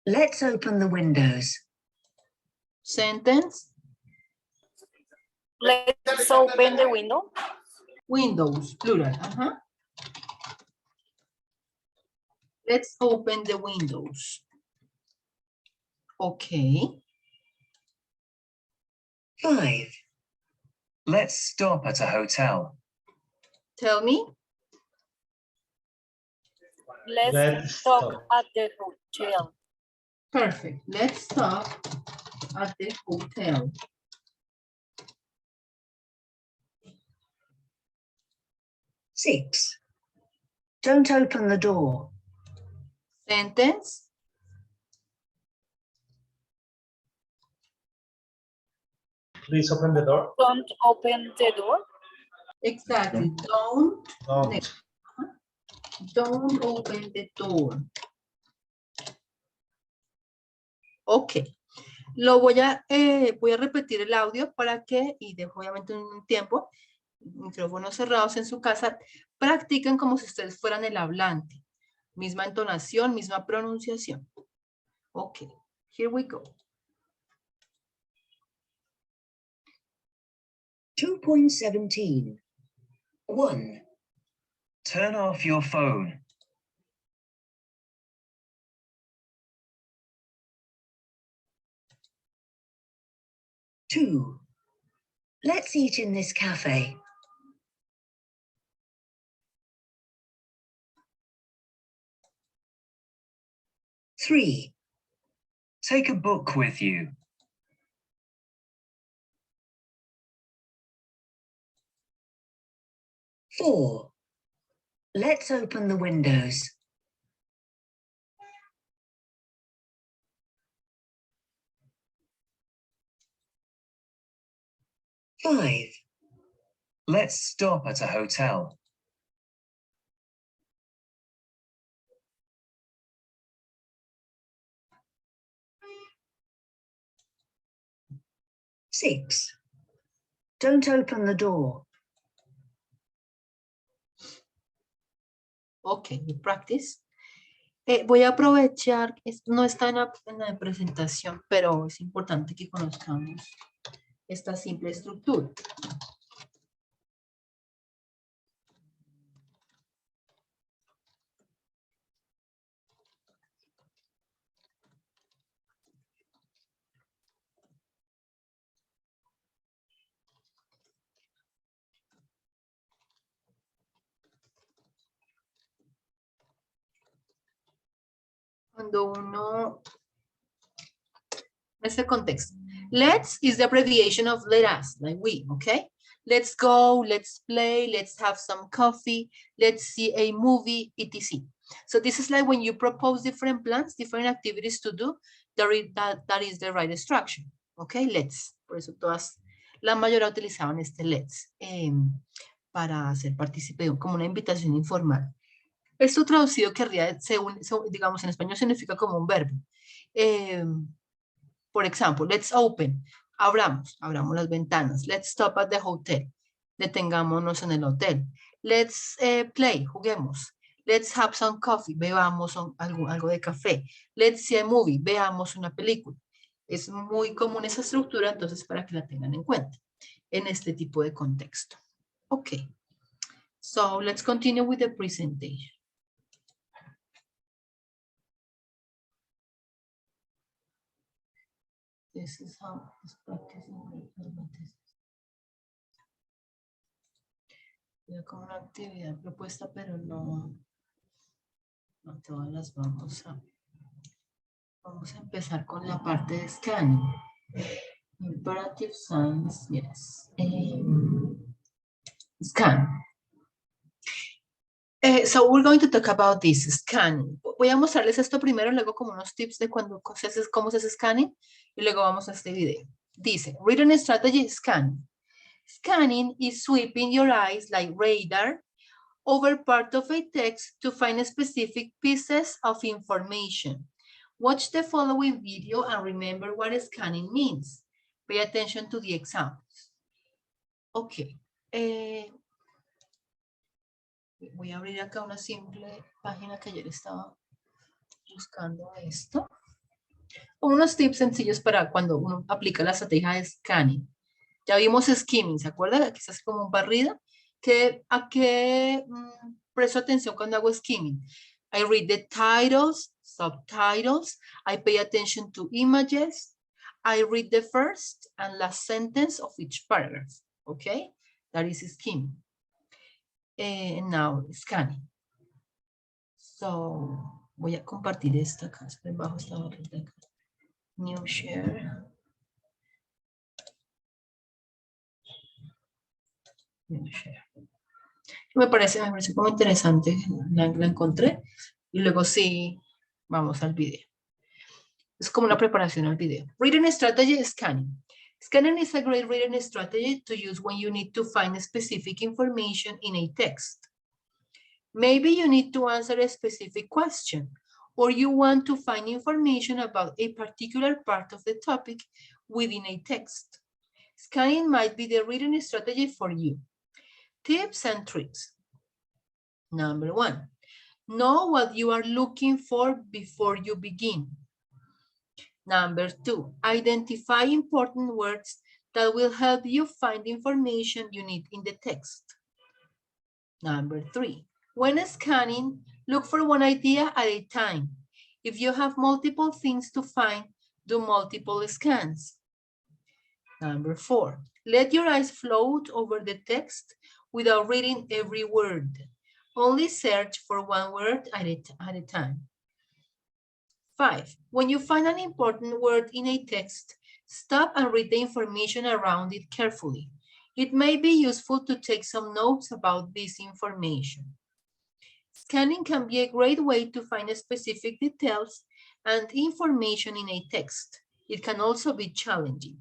Let's open the windows. Sentence? Let's open the window. Windows, plural. Let's open the windows. Okay. 5. Let's stop at a hotel. Tell me. Let's stop at the hotel. Perfect. Let's stop at the hotel. 6. Don't open the door. Sentence? Please open the door. Don't open the door. Exactly. Don't open the door. Ok. Voy a repetir el audio para que, y dejo obviamente un tiempo, micrófonos cerrados en su casa, practiquen como si ustedes fueran el hablante. Misma entonación, misma pronunciación. Ok, here we go. 2.17. 1. Turn off your phone. 2. Let's eat in this cafe. 3. Take a book with you. 4. Let's open the windows. 5. Let's stop at a hotel. 6. Don't open the door. Ok, we practice. Voy a aprovechar, no está en la presentación, pero es importante que conozcamos esta simple estructura. Cuando uno, este contexto. Let's is the abbreviation of let us, like we, okay? Let's go, let's play, let's have some coffee, let's see a movie, etc. So this is like when you propose different plans, different activities to do, that is the right structure, okay? Let's, por eso todas, la mayoría utilizaban este let's para hacer partícipe, como una invitación informal. Esto traducido querría, digamos, en español significa como un verbo. Por ejemplo, let's open, abramos las ventanas. Let's stop at the hotel, detengámonos en el hotel. Let's play, juguemos. Let's have some coffee, bebamos algo de café. Let's see a movie, veamos una película. Es muy común esa estructura, entonces para que la tengan en cuenta en este tipo de contexto. Ok, so let's continue with the presentation. This is how it's practicing. Ya como una actividad propuesta, pero no todas las vamos a empezar con la parte de scanning. Imperative signs, yes. Scan. So we're going to talk about this scanning. Voy a mostrarles esto primero, luego como unos tips de cómo se hace scanning, y luego vamos a este video. Dice, written strategy scanning. Scanning is sweeping your eyes like radar over part of a text to find specific pieces of information. Watch the following video and remember what scanning means. Pay attention to the examples. Ok. Voy a abrir acá una simple página que ayer estaba buscando esto. Unos tips sencillos para cuando uno aplica la estrategia de scanning. Ya vimos skimming, ¿se acuerdan? Aquí se hace como un barrido. ¿A qué presto atención cuando hago skimming? I read the titles, subtitles. I pay attention to images. I read the first and last sentence of each paragraph. Okay? That is skimming. Now, scanning. So, voy a compartir esta acá. Bajo esta barrita acá. New share. Me parece como interesante, la encontré y luego sí, vamos al video. Es como una preparación al video. Reading strategy scanning. Scanning is a great reading strategy to use when you need to find specific information in a text. Maybe you need to answer a specific question or you want to find information about a particular part of the topic within a text. Scanning might be the reading strategy for you. Tips and tricks. Number 1, know what you are looking for before you begin. Number 2, identify important words that will help you find information you need in the text. Number 3, when scanning, look for one idea at a time. If you have multiple things to find, do multiple scans. Number 4, let your eyes float over the text without reading every word. Only search for one word at a time. 5, when you find an important word in a text, stop and read the information around it carefully. It may be useful to take some notes about this information. Scanning can be a great way to find specific details and information in a text. It can also be challenging.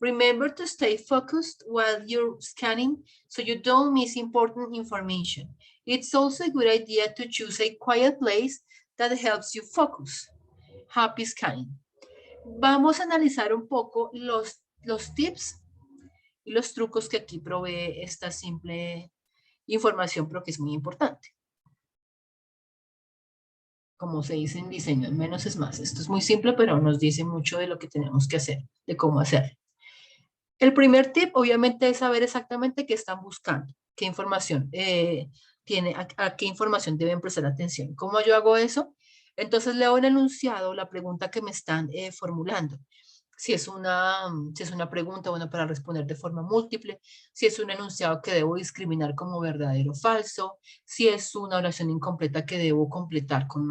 Remember to stay focused while you're scanning so you don't miss important information. It's also a good idea to choose a quiet place that helps you focus. Happy scanning. Vamos a analizar un poco los tips y los trucos que aquí provee esta simple información, pero que es muy importante. Como se dice en diseño, menos es más. Esto es muy simple, pero nos dice mucho de lo que tenemos que hacer, de cómo hacerlo. El primer tip, obviamente, es saber exactamente qué están buscando, qué información tiene, a qué información deben prestar atención. ¿Cómo yo hago eso? Entonces leo en el enunciado la pregunta que me están formulando. Si es una pregunta, bueno, para responder de forma múltiple, si es un enunciado que debo discriminar como verdadero o falso, si es una oración incompleta que debo completar con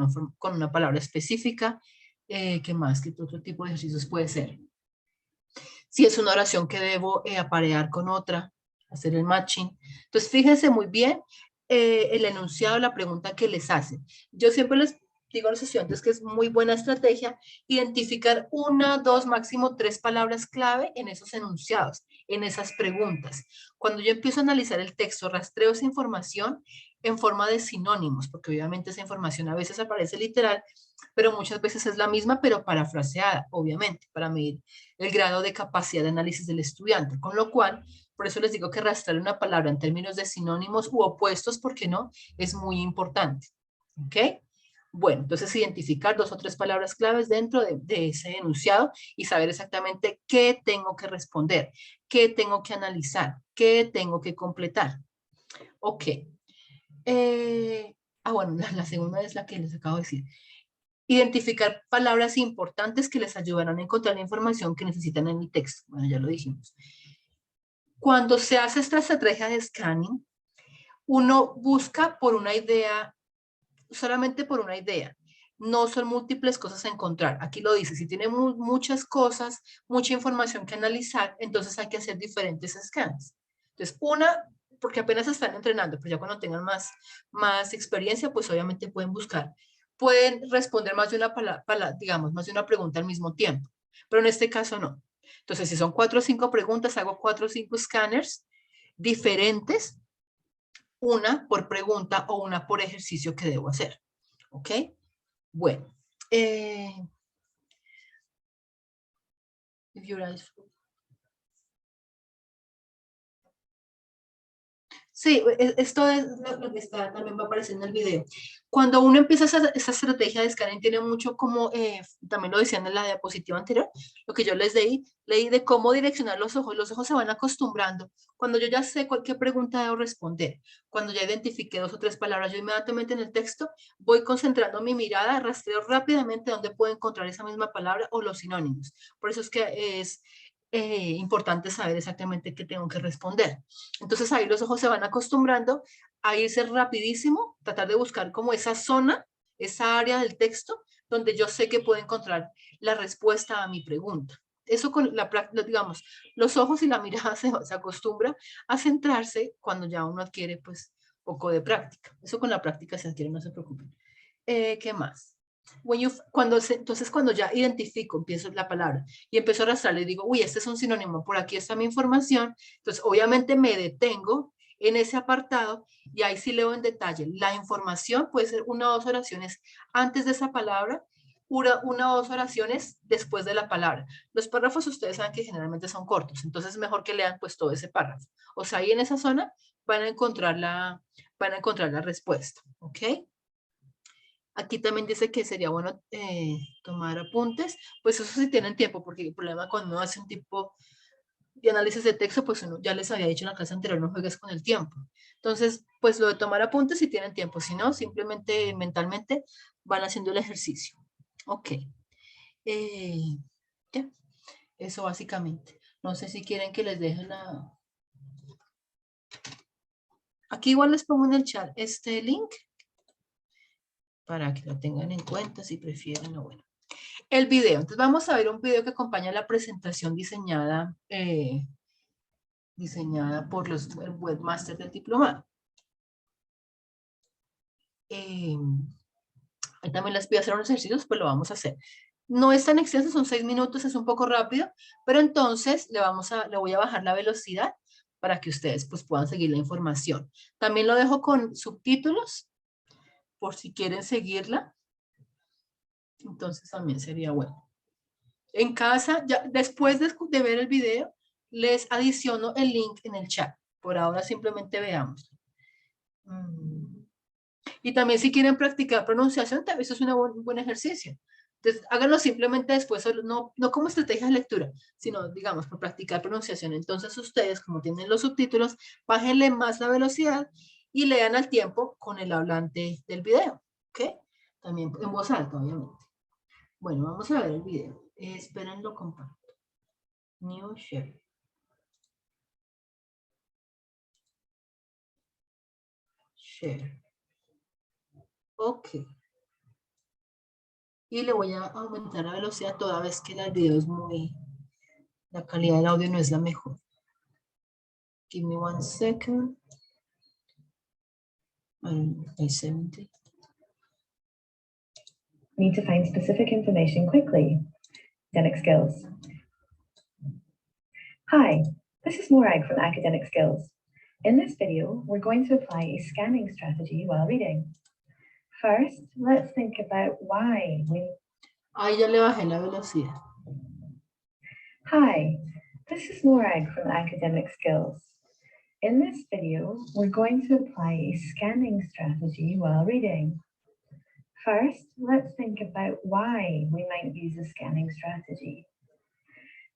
una palabra específica, ¿qué más? ¿Qué otro tipo de ejercicios puede ser? Si es una oración que debo aparear con otra, hacer el matching. Entonces, fíjense muy bien el enunciado, la pregunta que les hacen. Yo siempre les digo a los estudiantes que es muy buena estrategia identificar 1, 2, máximo 3 palabras clave en esos enunciados, en esas preguntas. Cuando yo empiezo a analizar el texto, rastreo esa información en forma de sinónimos, porque obviamente esa información a veces aparece literal, pero muchas veces es la misma, pero parafraseada, obviamente, para medir el grado de capacidad de análisis del estudiante, con lo cual, por eso les digo que rastrear una palabra en términos de sinónimos u opuestos, porque no, es muy importante, ¿ok? Bueno, entonces identificar 2 o 3 palabras claves dentro de ese enunciado y saber exactamente qué tengo que responder, qué tengo que analizar, qué tengo que completar. Ok. Bueno, la segunda es la que les acabo de decir. Identificar palabras importantes que les ayudarán a encontrar la información que necesitan en el texto. Bueno, ya lo dijimos. Cuando se hace esta estrategia de scanning, uno busca por una idea, solamente por una idea. No son múltiples cosas a encontrar. Aquí lo dice, si tiene muchas cosas, mucha información que analizar, entonces hay que hacer diferentes scans. Entonces, porque apenas están entrenando, pero ya cuando tengan más experiencia, pues obviamente pueden responder más de una más de una pregunta al mismo tiempo. Pero en este caso no. Entonces, si son 4 o 5 preguntas, hago 4 o 5 scanners diferentes, una por pregunta o una por ejercicio que debo hacer. ¿Ok? Bueno. Sí, esto es lo que también va a aparecer en el video. Cuando uno empieza esa estrategia de scanning, tiene mucho como, también lo decían en la diapositiva anterior, lo que yo les leí de cómo direccionar los ojos se van acostumbrando. Cuando yo ya sé qué pregunta debo responder, cuando ya identifiqué 2 o 3 palabras, yo inmediatamente en el texto voy concentrando mi mirada, rastreo rápidamente dónde puedo encontrar esa misma palabra o los sinónimos. Por eso es que es importante saber exactamente qué tengo que responder. Entonces ahí los ojos se van acostumbrando a irse rapidísimo, tratar de buscar como esa zona, esa área del texto donde yo sé que puedo encontrar la respuesta a mi pregunta. Eso con digamos, los ojos y la mirada se acostumbra a centrarse cuando ya uno adquiere pues poco de práctica. Eso con la práctica se adquiere, no se preocupen. ¿Qué más? Entonces cuando ya identifico, empiezo la palabra y empiezo a arrastrarle y digo, uy, este es un sinónimo, por aquí está mi información, entonces obviamente me detengo en ese apartado y ahí sí leo en detalle. La información puede ser 1 o 2 oraciones antes de esa palabra, una o 2 oraciones después de la palabra. Los párrafos ustedes saben que generalmente son cortos, entonces es mejor que lean pues todo ese párrafo. O sea, ahí en esa zona van a encontrar la respuesta, ¿ok? Aquí también dice que sería bueno tomar apuntes, pues eso sí tienen tiempo, porque el problema cuando uno hace un tipo de análisis de texto, pues uno, ya les había dicho en la clase anterior, no juegues con el tiempo. Entonces, pues lo de tomar apuntes si tienen tiempo, si no, simplemente mentalmente van haciendo el ejercicio. Ok. Ya, eso básicamente. No sé si quieren que les deje la... Aquí igual les pongo en el chat este link para que lo tengan en cuenta si prefieren o bueno. El video. Entonces vamos a ver un video que acompaña la presentación diseñada por el webmaster del diplomado. Ahí también les pido hacer unos ejercicios, pues lo vamos a hacer. No es tan extenso, son 6 minutos, es un poco rápido, pero entonces le voy a bajar la velocidad para que ustedes pues puedan seguir la información. También lo dejo con subtítulos, por si quieren seguirla. Entonces también sería bueno. En casa, ya después de ver el video, les adiciono el link en el chat. Por ahora simplemente veamos. Y también si quieren practicar pronunciación, también eso es un buen ejercicio. Entonces, háganlo simplemente después, no como estrategia de lectura, sino, digamos, por practicar pronunciación. Entonces, ustedes, como tienen los subtítulos, bájenle más la velocidad y lean al tiempo con el hablante del video. ¿Ok? También en voz alta, obviamente. Bueno, vamos a ver el video. Esperen, lo comparto. New share. Share. Ok. Y le voy a aumentar la velocidad toda vez que el video es la calidad del audio no es la mejor. Give me 1 second. I 70. Need to find specific information quickly. Academic skills. Hi, this is Morag from Academic Skills. In this video, we're going to apply a scanning strategy while reading. First, let's think about why we... Ahí ya le bajé la velocidad. Hi, this is Morag from Academic Skills. In this video, we're going to apply a scanning strategy while reading. First, let's think about why we might use a scanning strategy.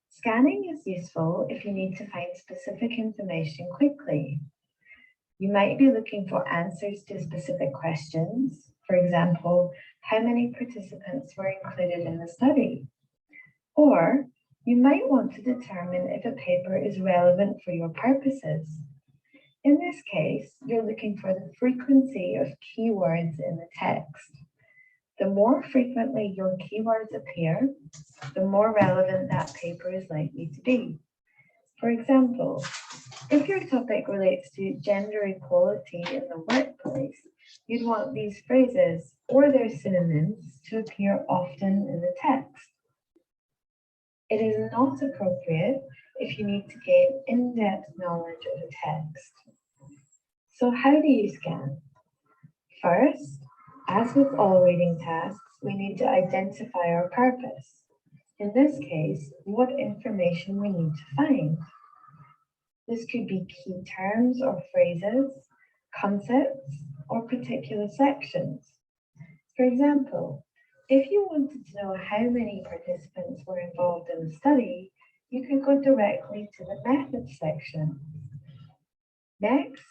Scanning is useful if you need to find specific information quickly. You might be looking for answers to specific questions. For example, how many participants were included in the study? Or you might want to determine if a paper is relevant for your purposes. In this case, you're looking for the frequency of keywords in the text. The more frequently your keywords appear, the more relevant that paper is likely to be. For example, if your topic relates to gender equality in the workplace, you'd want these phrases or their synonyms to appear often in the text. It is not appropriate if you need to gain in-depth knowledge of a text. So how do you scan? First, as with all reading tasks, we need to identify our purpose. In this case, what information we need to find. This could be key terms or phrases, concepts, or particular sections. For example, if you wanted to know how many participants were involved in the study, you could go directly to the methods section. Next,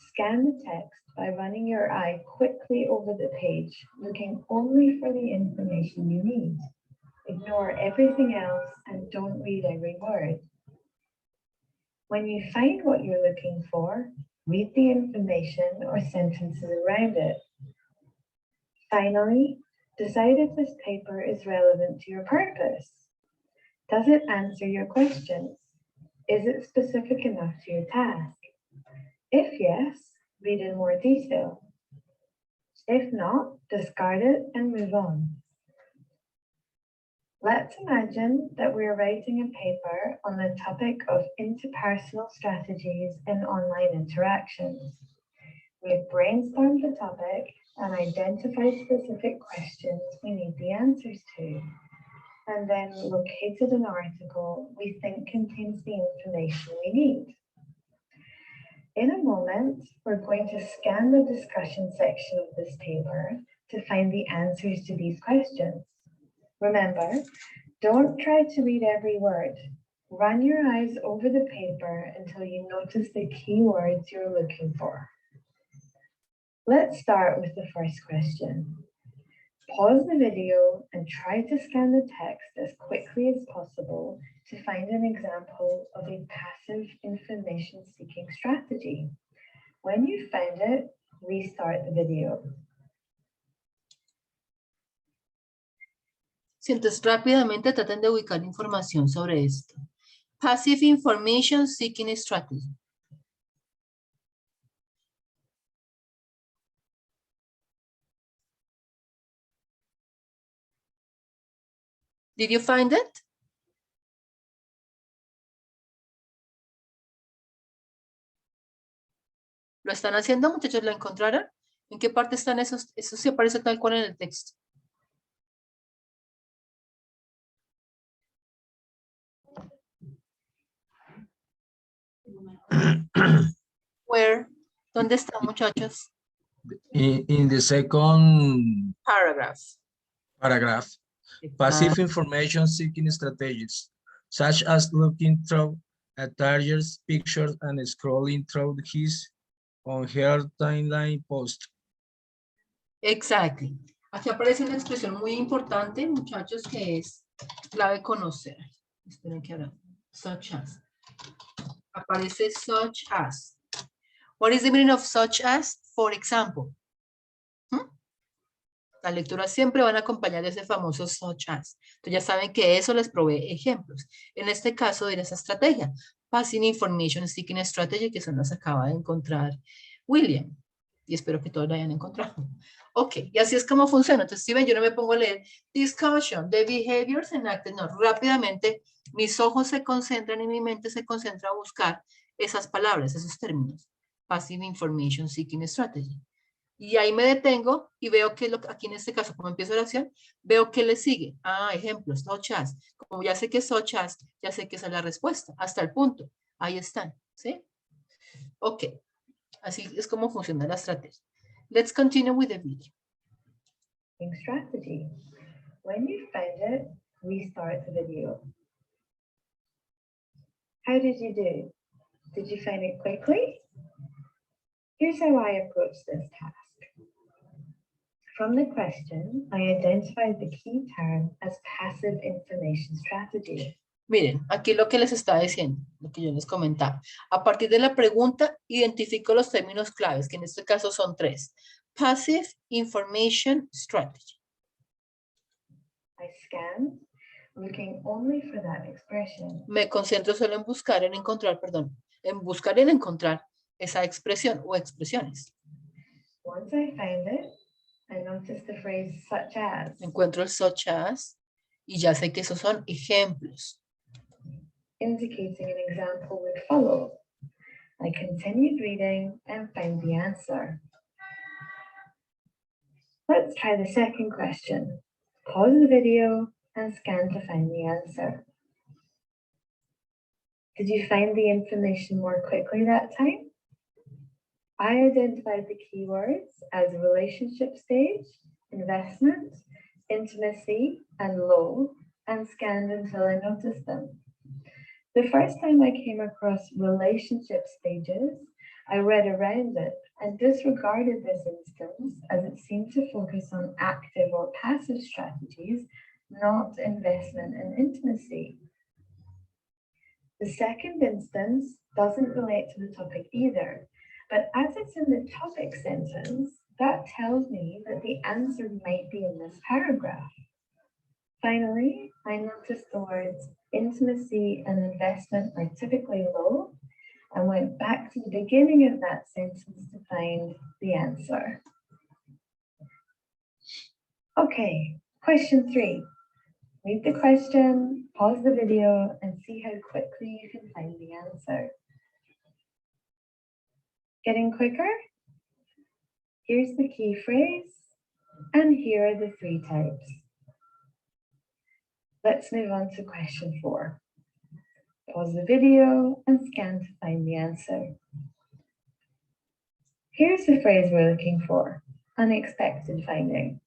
scan the text by running your eye quickly over the page, looking only for the information you need. Ignore everything else and don't read every word. When you find what you're looking for, read the information or sentences around it. Finally, decide if this paper is relevant to your purpose. Does it answer your questions? Is it specific enough to your task? If yes, read in more detail. If not, discard it and move on. Let's imagine that we're writing a paper on the topic of interpersonal strategies in online interactions. We've brainstormed the topic and identified specific questions we need the answers to, and then located an article we think contains the information we need. In a moment, we're going to scan the discussion section of this paper to find the answers to these questions. Remember, don't try to read every word. Run your eyes over the paper until you notice the key words you're looking for. Let's start with the first question. Pause the video and try to scan the text as quickly as possible to find an example of a passive information-seeking strategy. When you've found it, restart the video. Si entonces rápidamente traten de ubicar información sobre esto. Passive Information Seeking Strategy. Did you find it? ¿Lo están haciendo, muchachos? ¿Lo encontraron? ¿En qué parte están esos? Eso sí aparece tal cual en el texto. Where? ¿Dónde están, muchachos? In the second Paragraph. paragraph, passive information seeking strategies, such as looking through a target's pictures and scrolling through his or her timeline post. Exactly. Aquí aparece una expresión muy importante, muchachos, que es clave conocer. Esperen que ahora. Such as. Aparece such as. What is the meaning of such as? For example. Las lecturas siempre van a acompañar ese famoso such as. Entonces ya saben que eso les provee ejemplos. En este caso de esa estrategia. Passive Information Seeking Strategy, que son las acaba de encontrar William. Y espero que todos lo hayan encontrado. Ok, y así es como funciona. Entonces, si ven, yo no me pongo a leer discussion, the behaviors enacted. No, rápidamente mis ojos se concentran y mi mente se concentra a buscar esas palabras, esos términos. Passive Information Seeking Strategy. Y ahí me detengo y veo que aquí en este caso, como empiezo la oración, veo que le sigue. Ah, ejemplos, such as. Como ya sé que es such as, ya sé que esa es la respuesta, hasta el punto. Ahí están, ¿sí? Ok, así es como funciona la estrategia. Let's continue with the video. Strategy. When you find it, restart the video. How did you do? Did you find it quickly? Here's how I approach this task. From the question, I identified the key term as passive information strategy. Miren, aquí lo que les está diciendo, lo que yo les comentaba. A partir de la pregunta, identifico los términos claves, que en este caso son 3. Passive Information Strategy. I scan, looking only for that expression. Me concentro solo en buscar, en encontrar, perdón, en buscar y en encontrar esa expresión o expresiones. Once I find it, I notice the phrase such as. Encuentro el such as y ya sé que esos son ejemplos. Indicating an example would follow. I continued reading and found the answer. Let's try the second question. Pause the video and scan to find the answer. Did you find the information more quickly that time? I identified the keywords as relationship stage, investment, intimacy, and low, and scanned until I noticed them. The first time I came across relationship stages, I read around it and disregarded this instance as it seemed to focus on active or passive strategies, not investment and intimacy. The second instance doesn't relate to the topic either, but as it's in the topic sentence, that tells me that the answer might be in this paragraph. Finally, I noticed the words intimacy and investment are typically low and went back to the beginning of that sentence to find the answer. Okay, question 3. Read the question, pause the video, and see how quickly you can find the answer. Getting quicker? Here's the key phrase, and here are the 3 types. Let's move on to question 4. Pause the video and scan to find the answer. Here's the phrase we're looking for, unexpected finding.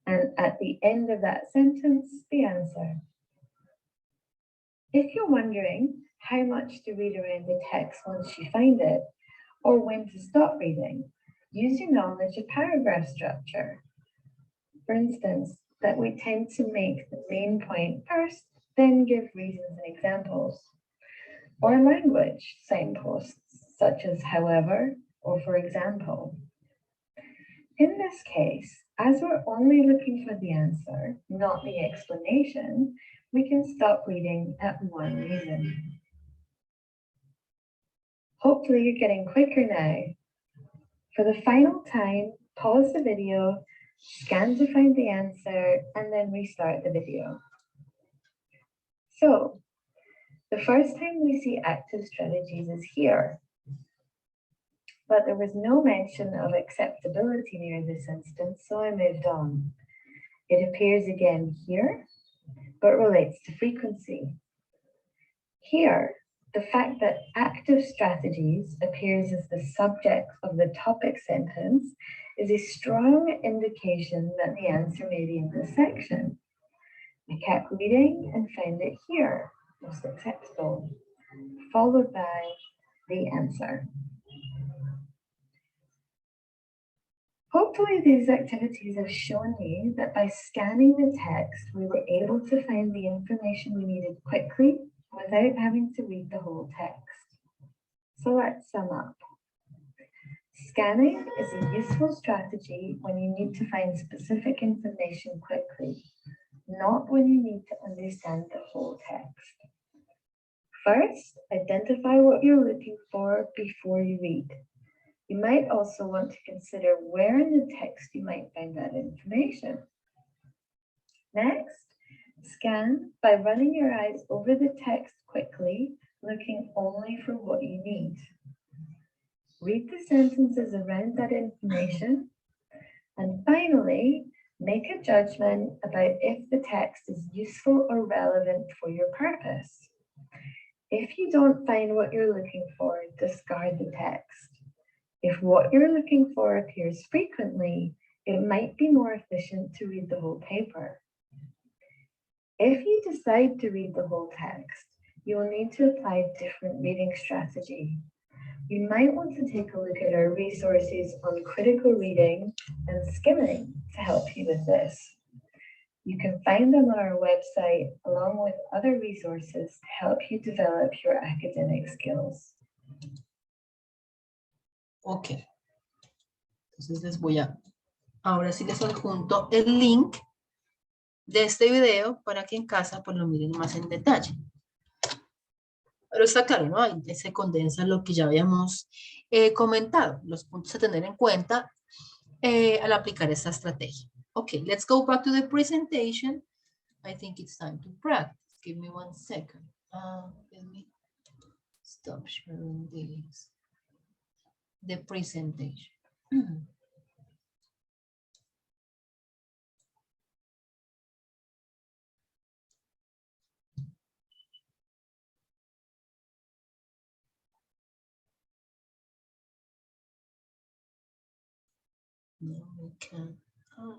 And at the end of that sentence, the answer. If you're wondering how much to read around the text once you find it, or when to stop reading, use your knowledge of paragraph structure. For instance, that we tend to make the main point first, then give reasons and examples. Or language signposts, such as however, or for example. In this case, as we're only looking for the answer, not the explanation, we can stop reading at 1 reason. Hopefully you're getting quicker now. For the final time, pause the video, scan to find the answer, and then restart the video. So, the first time we see active strategies is here, but there was no mention of acceptability near this instance, so I moved on. It appears again here, but relates to frequency. Here, the fact that active strategies appears as the subject of the topic sentence is a strong indication that the answer may be in this section. I kept reading and found it here, most acceptable, followed by the answer. Hopefully these activities have shown you that by scanning the text, we were able to find the information we needed quickly without having to read the whole text. So let's sum up. Scanning is a useful strategy when you need to find specific information quickly, not when you need to understand the whole text. First, identify what you're looking for before you read. You might also want to consider where in the text you might find that information. Next, scan by running your eyes over the text quickly, looking only for what you need. Read the sentences around that information. And finally, make a judgment about if the text is useful or relevant for your purpose. If you don't find what you're looking for, discard the text. If what you're looking for appears frequently, it might be more efficient to read the whole paper. If you decide to read the whole text, you will need to apply a different reading strategy. You might want to take a look at our resources on critical reading and skimming to help you with this. You can find them on our website along with other resources to help you develop your academic skills. Ok. Entonces ahora sí les adjunto el link de este video para que en casa pues lo miren más en detalle. Pero está claro, ¿no? Ahí se condensa lo que ya habíamos comentado, los puntos a tener en cuenta al aplicar esta estrategia. Okay, let's go back to the presentation. I think it's time to practice. Give me 1 second. Let me stop sharing this. The presentation. No, we can.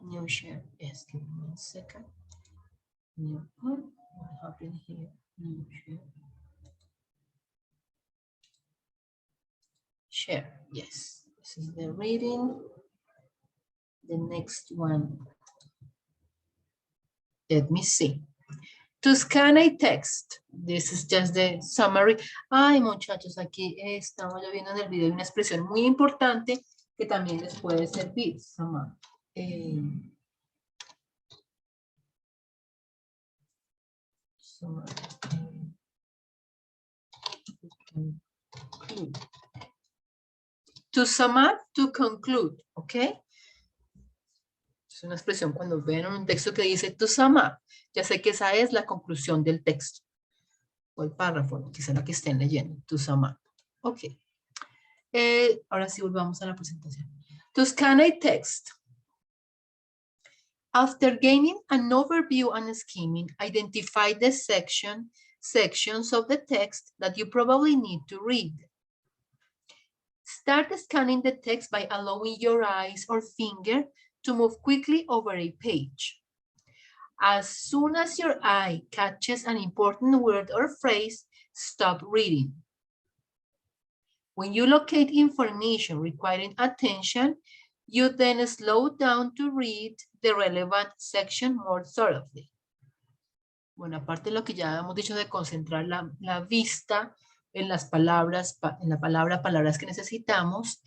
New share. Yes, give me 1 second. New one. What happened here? New share. Share. Yes. This is the reading. The next one. Let me see. To scan a text. This is just the summary. Ay, muchachos, aquí estamos viendo en el video una expresión muy importante que también les puede servir. To sum up, to conclude, okay? Es una expresión cuando ven un texto que dice to sum up. Ya sé que esa es la conclusión del texto. O el párrafo, quizá la que estén leyendo. To sum up. Ok. Ahora sí volvamos a la presentación. To scan a text. After gaining an overview and skimming, identify the sections of the text that you probably need to read. Start scanning the text by allowing your eyes or finger to move quickly over a page. As soon as your eye catches an important word or phrase, stop reading. When you locate information requiring attention, you then slow down to read the relevant section more thoroughly. Bueno, aparte de lo que ya hemos dicho de concentrar la vista en las palabras, palabras que necesitamos,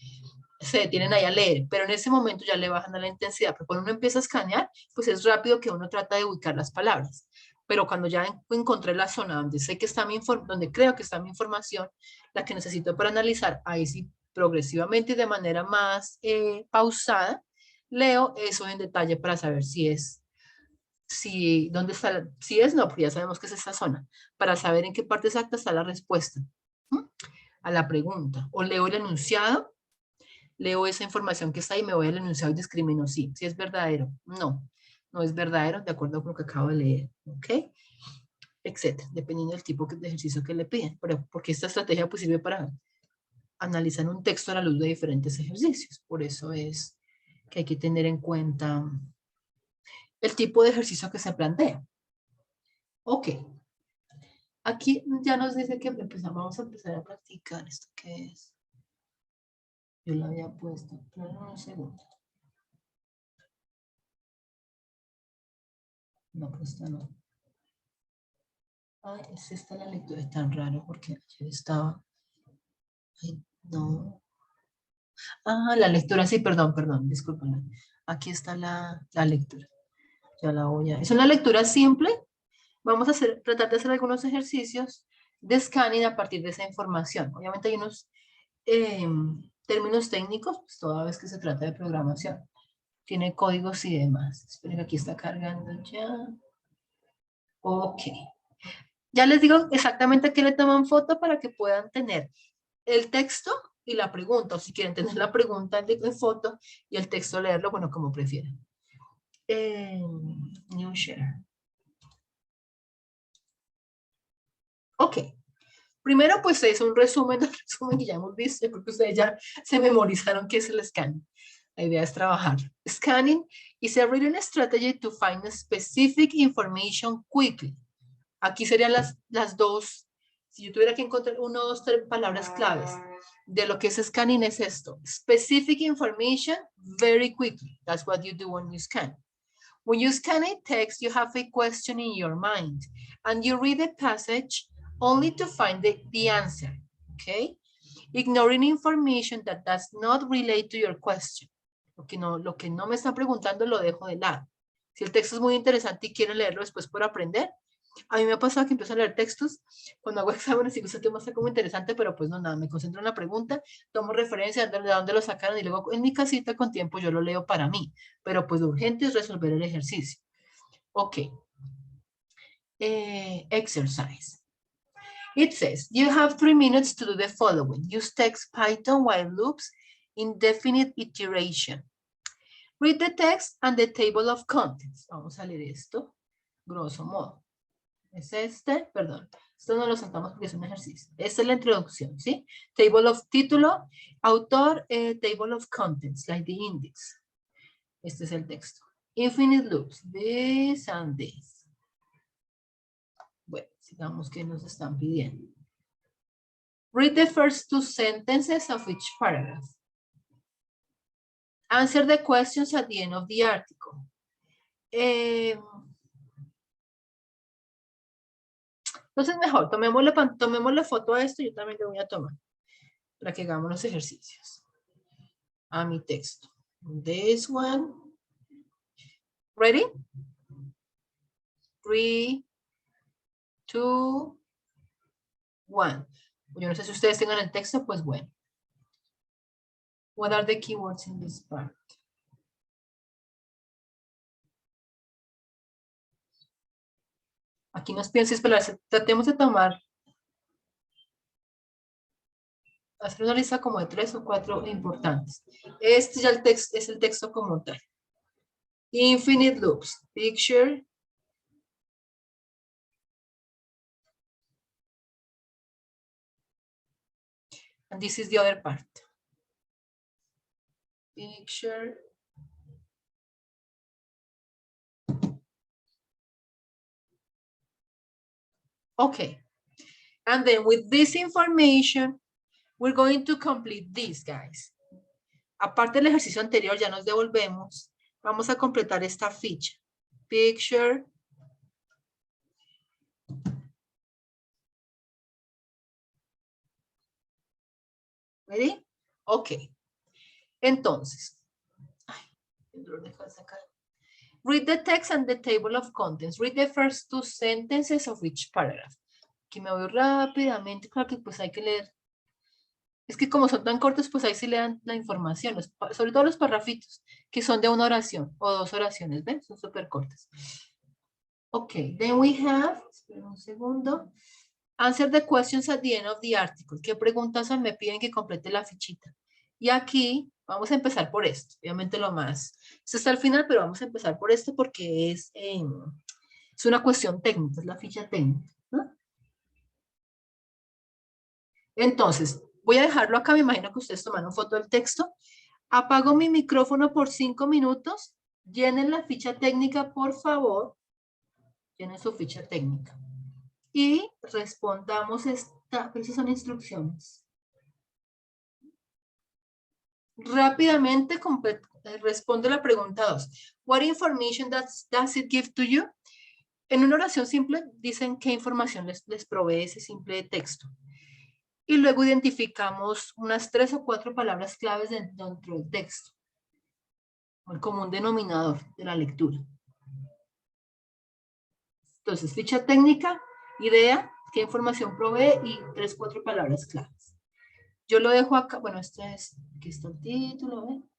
se detienen ahí a leer, pero en ese momento ya le bajan a la intensidad, pero cuando uno empieza a escanear, pues es rápido que uno trata de ubicar las palabras. Pero cuando ya encontré la zona donde sé que está donde creo que está mi información, la que necesito para analizar, ahí sí progresivamente y de manera más pausada, leo eso en detalle para saber si es, dónde está, si es no, porque ya sabemos que es esa zona, para saber en qué parte exacta está la respuesta a la pregunta. O leo el enunciado, leo esa información que está ahí, me voy al enunciado y discrimino si es verdadero, no es verdadero, de acuerdo con lo que acabo de leer, ¿ok? Etcétera, dependiendo del tipo de ejercicio que le piden, pero porque esta estrategia pues sirve para analizar un texto a la luz de diferentes ejercicios, por eso es que hay que tener en cuenta el tipo de ejercicio que se plantea. Ok, aquí ya nos dice que vamos a empezar a practicar esto que es. Yo lo había puesto, pero un segundo. No, pues esta no. Ay, es esta la lectura, es tan raro porque ayer estaba. Ay, no. Ah, la lectura, sí, perdón, discúlpenme. Aquí está la lectura. Ya la voy a. Es una lectura simple. Vamos a tratar de hacer algunos ejercicios de scanning a partir de esa información. Obviamente hay unos términos técnicos, pues toda vez que se trata de programación. Tiene códigos y demás. Esperen que aquí está cargando ya. Ok. Ya les digo exactamente a qué le toman foto para que puedan tener el texto y la pregunta, o si quieren tener la pregunta en foto y el texto leerlo, bueno, como prefieran. New share. Ok. Primero, pues es un resumen que ya hemos visto, porque ustedes ya se memorizaron qué es el scanning. La idea es trabajar. Scanning is a reading strategy to find specific information quickly. Aquí serían las dos. Si yo tuviera que encontrar 1, 2, 3 palabras claves de lo que es scanning, es esto. Specific information very quickly. That's what you do when you scan. When you scan a text, you have a question in your mind and you read the passage only to find the answer, okay? Ignoring information that does not relate to your question. Lo que no me está preguntando lo dejo de lado. Si el texto es muy interesante y quieren leerlo después por aprender, a mí me ha pasado que empiezo a leer textos cuando hago exámenes y digo, este tema está como interesante, pero pues no, nada, me concentro en la pregunta, tomo referencia de dónde lo sacaron y luego en mi casita con tiempo yo lo leo para mí, pero pues lo urgente es resolver el ejercicio. Ok. Exercise. It says, you have 3 minutes to do the following. Use text Python while loops, indefinite iteration. Read the text and the table of contents. Vamos a leer esto, grosso modo. Es perdón, esto no lo saltamos porque es un ejercicio. Esta es la introducción, ¿sí? Table of título, autor, table of contents, like the index. Este es el texto. Infinite loops, this and this. Bueno, sigamos que nos están pidiendo. Read the first 2 sentences of each paragraph. Answer the questions at the end of the article. Entonces mejor, tomemos la foto a esto, yo también le voy a tomar para que hagamos los ejercicios. A mi texto. This one. Ready? 3, 2, 1. Yo no sé si ustedes tengan el texto, pues bueno. What are the keywords in this part? Aquí nos piensa esperarse. Tratemos de hacer una lista como de 3 o 4 importantes. Este ya el texto es el texto como tal. Infinite loops. Picture. And this is the other part. Picture. Okay. And then with this information, we're going to complete this, guys. Aparte del ejercicio anterior, ya nos devolvemos. Vamos a completar esta ficha. Picture. Ready? Ok. Entonces. Ay, el dolor de cabeza acá. Read the text and the table of contents. Read the first 2 sentences of each paragraph. Aquí me voy rápidamente, claro que pues hay que leer. Es que como son tan cortos, pues ahí sí le dan la información, sobre todo los parrafitos, que son de una oración o 2 oraciones, ¿ven? Son súper cortas. Ok, then we have, espera un segundo. Answer the questions at the end of the article. ¿Qué preguntas me piden que complete la fichita? Y aquí vamos a empezar por esto. Obviamente lo más. Esto está al final, pero vamos a empezar por esto porque es una cuestión técnica, es la ficha técnica, ¿no? Entonces, voy a dejarlo acá. Me imagino que ustedes tomaron foto del texto. Apago mi micrófono por 5 minutos. Llenen la ficha técnica, por favor. Llenen su ficha técnica. Y respondamos esas son instrucciones. Rápidamente responde la pregunta 2. What information does it give to you? En una oración simple dicen qué información les provee ese simple texto. Y luego identificamos unas 3 o 4 palabras claves dentro del texto. El común denominador de la lectura. Entonces, ficha técnica, idea, qué información provee y 3 o 4 palabras claves. Yo lo dejo acá. Bueno, aquí está el título, ¿ven?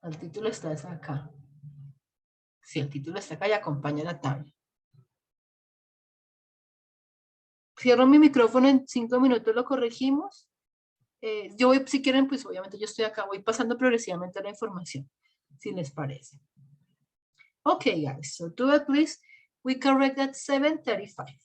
El título está acá. Sí, el título está acá y acompaña la tabla. Cierro mi micrófono en 5 minutos, lo corregimos. Yo voy, si quieren, pues obviamente yo estoy acá, voy pasando progresivamente la información, si les parece. Okay, guys, so do it, please. We correct at 7:35.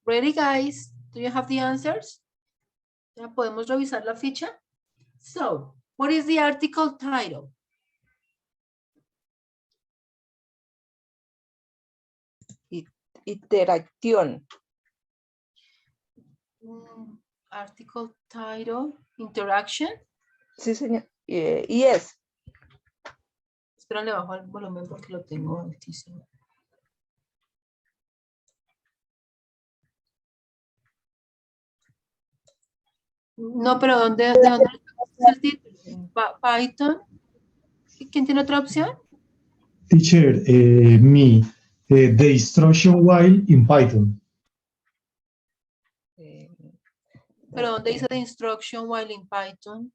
Ready, guys? Do you have the answers? Ya podemos revisar la ficha. So, what is the article title? Interacción. Article title, interaction. Sí, señor. Yes. Espera, le bajo el volumen porque lo tengo altísimo. No, pero ¿de dónde es el título? Python. ¿Quién tiene otra opción? Teacher, me, the instruction while in Python. Pero ¿dónde dice the instruction while in Python?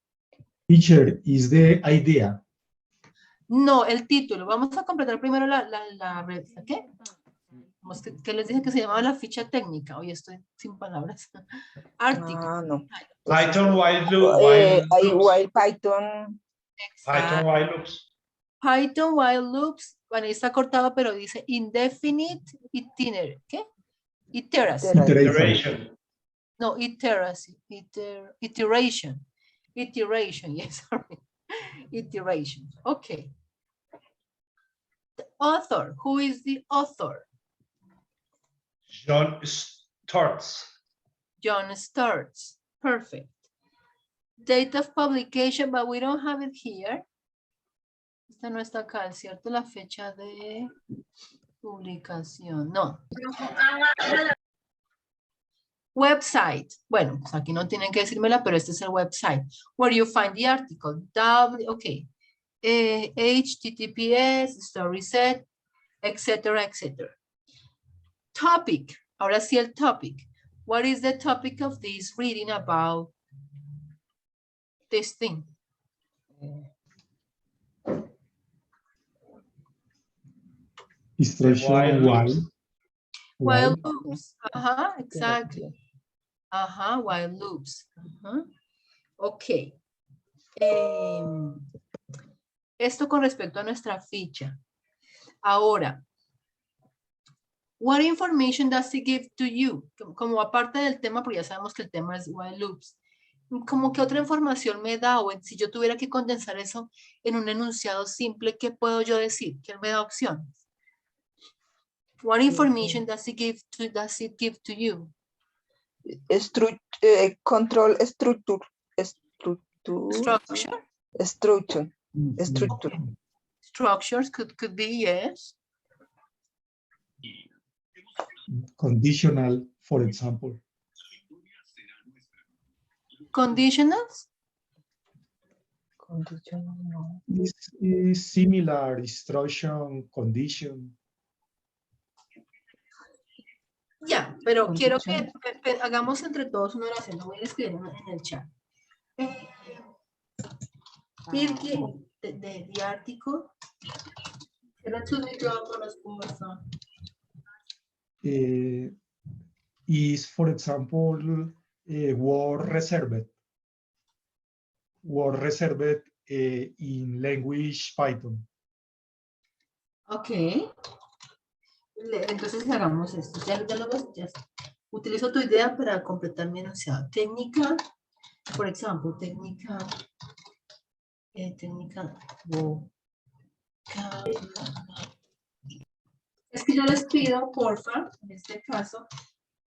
Teacher, is the idea. No, el título. Vamos a completar primero ¿qué? ¿Qué les dije que se llamaba la ficha técnica? Hoy estoy sin palabras. Article. Ah, no. Python while While Python. Python while loops. Python while loops. Bueno, ahí está cortado, pero dice indefinite itinerary. ¿Qué? Iteracy. Iteration. No, iteracy. Iteration. Iteration, yes, sorry. Iteration. Okay. The author. Who is the author? John Sturts. John Sturts. Perfect. Date of publication, but we don't have it here. Esta no está acá, ¿cierto? La fecha de publicación. No. Website. Bueno, pues aquí no tienen que decírmela, pero este es el website. Where you find the article. Okay. HTTPS, story set, etcétera, etcétera. Topic. Ahora sí el topic. What is the topic of this reading about this thing? Instruction While loops. Ajá, exactly. Ajá, while loops. Ajá. Ok. Esto con respecto a nuestra ficha. Ahora, what information does it give to you? Como aparte del tema, porque ya sabemos que el tema es while loops. Como que otra información me da, o si yo tuviera que condensar eso en un enunciado simple, ¿qué puedo yo decir? ¿Qué me da opciones? What information does it give to you? Control structure. Structure? Structures could be, yes. Conditional, for example. Conditionals? Conditional, no. Is similar instruction, condition. Ya, pero quiero que hagamos entre todos una oración. Lo voy a escribir en el chat. The article. Is, for example, word reserved. Word reserved in language Python. Ok. Entonces hagamos esto. Ya utilizo tu idea para completar mi enunciado. Técnica, por ejemplo, técnica. Es que yo les pido, porfa, en este caso,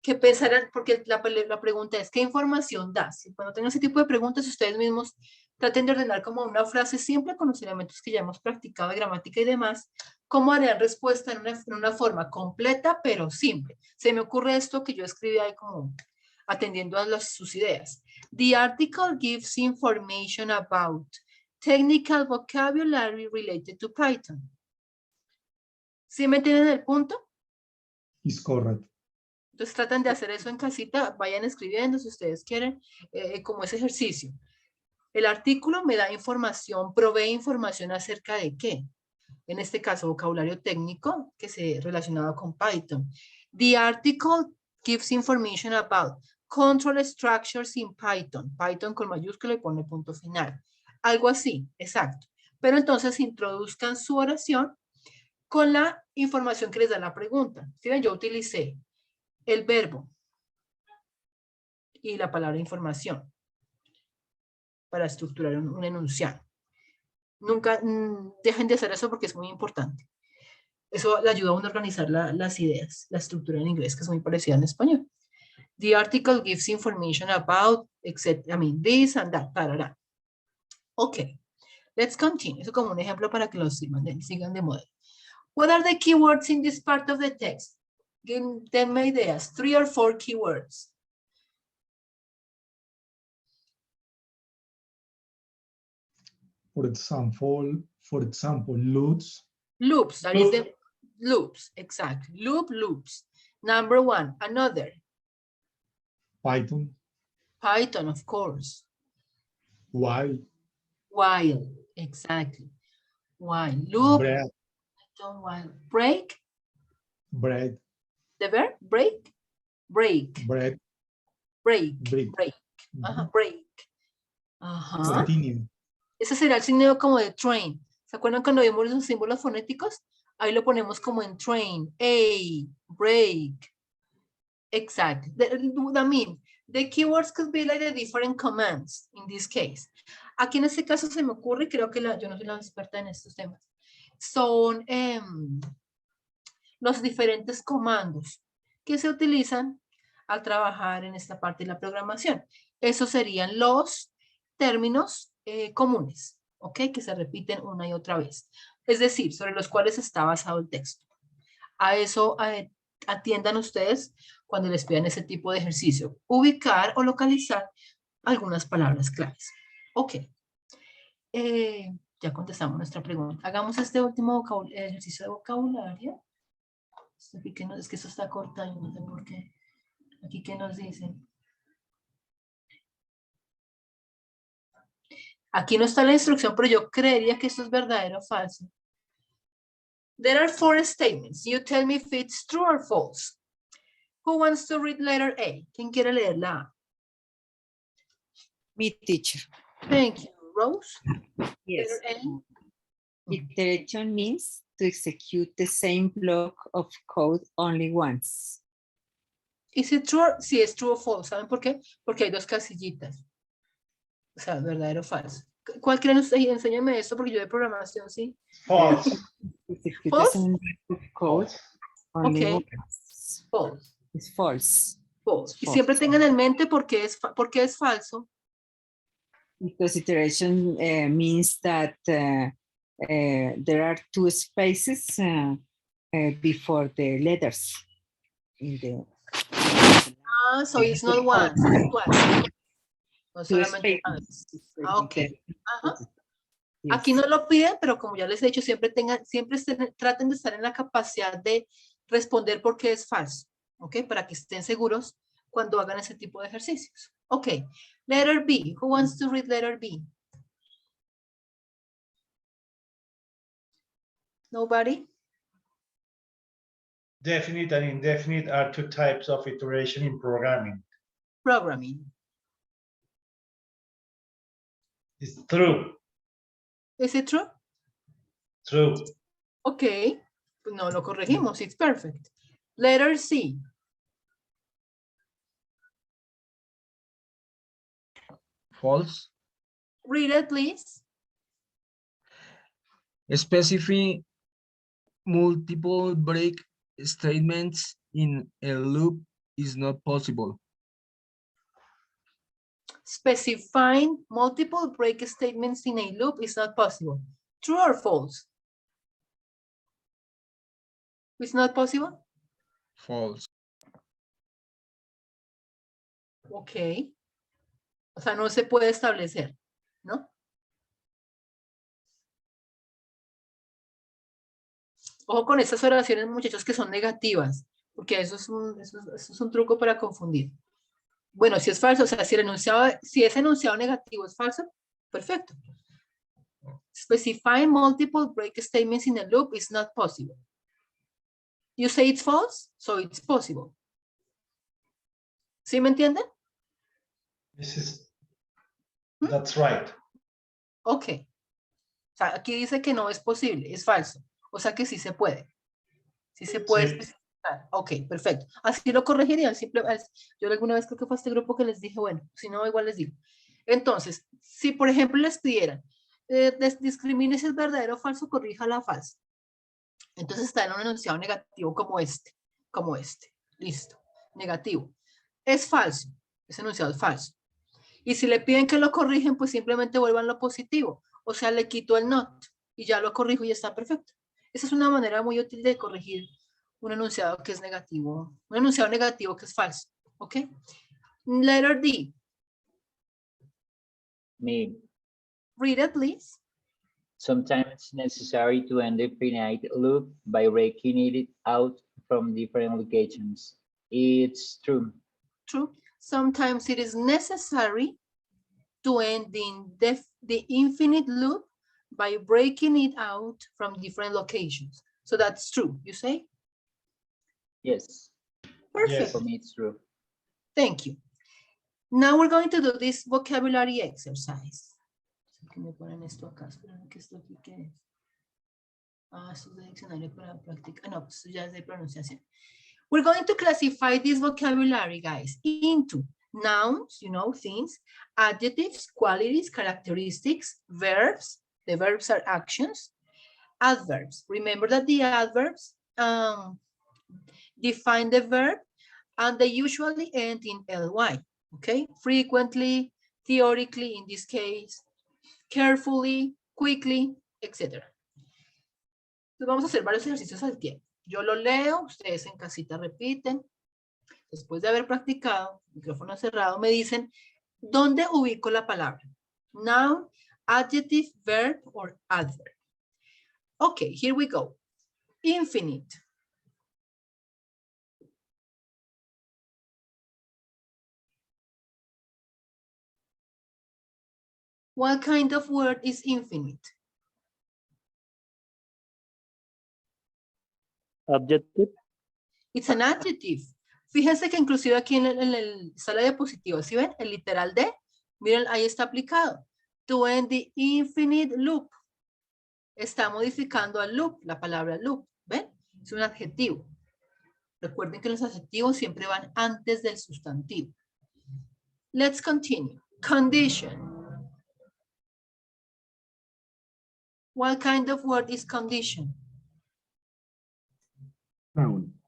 que pensaran, porque la pregunta es, ¿qué información das? Y cuando tengan ese tipo de preguntas, ustedes mismos traten de ordenar como una frase simple con los elementos que ya hemos practicado de gramática y demás, cómo harían respuesta en una forma completa, pero simple. Se me ocurre esto que yo escribí ahí como atendiendo a sus ideas. The article gives information about technical vocabulary related to Python. ¿Sí me entienden el punto? Is correct. Entonces tratan de hacer eso en casita, vayan escribiendo si ustedes quieren, como ese ejercicio. El artículo me da información, provee información acerca de qué. En este caso, vocabulario técnico que se relacionado con Python. The article gives information about control structures in Python. Python con mayúscula y pone punto final. Algo así, exacto. Pero entonces introduzcan su oración con la información que les da la pregunta. ¿Sí ven? Yo utilicé el verbo y la palabra información para estructurar un enunciado. Nunca dejen de hacer eso porque es muy importante. Eso le ayuda a uno a organizar las ideas, la estructura en inglés, que es muy parecida en español. The article gives information about, except, this and that, tarara. Ok, let's continue. Eso como un ejemplo para que los sigan de modelo. What are the keywords in this part of the text? Denme ideas, 3 or 4 keywords. For example, loops. Loops, that is the loops, exactly. Loops. Number 1, another. Python. Python, of course. While. Exactly. While, loop. Bread. While, break. Bread. The verb, break. Break. Bread. Break. Break. Break. Ajá. Continue. Ese será el signo como de train. ¿Se acuerdan cuando vimos los símbolos fonéticos? Ahí lo ponemos como en train. A, break. Exactly. I mean, the keywords could be like the different commands in this case. Aquí en este caso se me ocurre, creo que yo no soy la experta en estos temas, son los diferentes comandos que se utilizan al trabajar en esta parte de la programación. Esos serían los términos comunes, ¿ok? Que se repiten una y otra vez. Es decir, sobre los cuales está basado el texto. A eso atiendan ustedes cuando les pidan ese tipo de ejercicio. Ubicar o localizar algunas palabras claves. Ok. Ya contestamos nuestra pregunta. Hagamos este último ejercicio de vocabulario. Es que eso está cortado, no sé por qué. Aquí, ¿qué nos dicen? Aquí no está la instrucción, pero yo creería que esto es verdadero o falso. There are 4 statements. You tell me if it's true or false. Who wants to read letter A? ¿Quién quiere leer la A? Me, teacher. Thank you. Rose? Yes. Letter A? Iteration means to execute the same block of code only once. Is it true? Si es true o false. ¿Saben por qué? Porque hay 2 casillitas. O sea, verdadero o falso. ¿Cuál creen ustedes? Enséñame esto porque yo de programación, sí. False. Execute False? the same block of code only Okay. once. False. It's false. False. Y False. siempre tengan en mente por qué es falso. Because iteration means that there are 2 spaces before the letters. In the, So it's not once, it's twice. No 2 solamente una spaces. vez. Ok. Ajá. Yes. Aquí no lo piden, pero como ya les he dicho, siempre traten de estar en la capacidad de responder por qué es falso. ¿Ok? Para que estén seguros cuando hagan ese tipo de ejercicios. Ok. Letter B. Who wants to read letter B? Nobody? Definite and indefinite are 2 types of iteration in programming. Programming. It's true. Is it true? True. Ok. Pues no lo corregimos. It's perfect. Letter C. False. Read it, please. Specify multiple break statements in a loop is not possible. Specifying multiple break statements in a loop is not possible. True or false? It's not possible? False. Ok. O sea, no se puede establecer, ¿no? Ojo con esas oraciones, muchachos, que son negativas, porque eso es un truco para confundir. Bueno, si es falso, o sea, si es enunciado negativo es falso, perfecto. Specifying multiple break statements in a loop is not possible. You say it's false, so it's possible. ¿Sí me entienden? That's right. Ok. O sea, aquí dice que no es posible, es falso. O sea que sí se puede. Sí se puede. Sí. Ok, perfecto. Así lo corregiría. Yo alguna vez creo que fue a este grupo que les dije, bueno, si no, igual les digo. Entonces, si por ejemplo les pidieran, discrimine si es verdadero o falso, corrija la falsa. Entonces está en un enunciado negativo como este. Listo. Negativo. Es falso. Ese enunciado es falso. Y si le piden que lo corrigen, pues simplemente vuelvan lo positivo. O sea, le quito el not y ya lo corrijo y está perfecto. Esa es una manera muy útil de corregir un enunciado que es negativo. Un enunciado negativo que es falso. ¿Ok? Letter D. Me. Read it, please. Sometimes it's necessary to end a finite loop by breaking it out from different locations. It's true. True. Sometimes it is necessary to end the infinite loop by breaking it out from different locations. So that's true, you say? Yes. Perfect. Yes. For me, it's true. Thank you. Now we're going to do this vocabulary exercise. ¿Qué me ponen esto acá? Esperen, ¿qué es lo que qué es? Esto es de diccionario para práctica. No, pues ya es de pronunciación. We're going to classify this vocabulary, guys, into nouns, you know, things, adjectives, qualities, characteristics, verbs. The verbs are actions. Adverbs. Remember that the adverbs define the verb and they usually end in ly, okay? Frequently, theoretically, in this case, carefully, quickly, etc. Entonces vamos a hacer varios ejercicios al tiempo. Yo lo leo, ustedes en casita repiten. Después de haber practicado, micrófono cerrado, me dicen, ¿dónde ubico la palabra? Noun, adjective, verb, or adverb. Okay, here we go. Infinite. What kind of word is infinite? Adjective. It's an adjective. Fíjense que inclusive aquí en el sala de diapositivas, ¿sí ven? El literal de, miren, ahí está aplicado. To end the infinite loop. Está modificando al loop, la palabra loop, ¿ven? Es un adjetivo. Recuerden que los adjetivos siempre van antes del sustantivo. Let's continue. Condition. What kind of word is condition? Noun.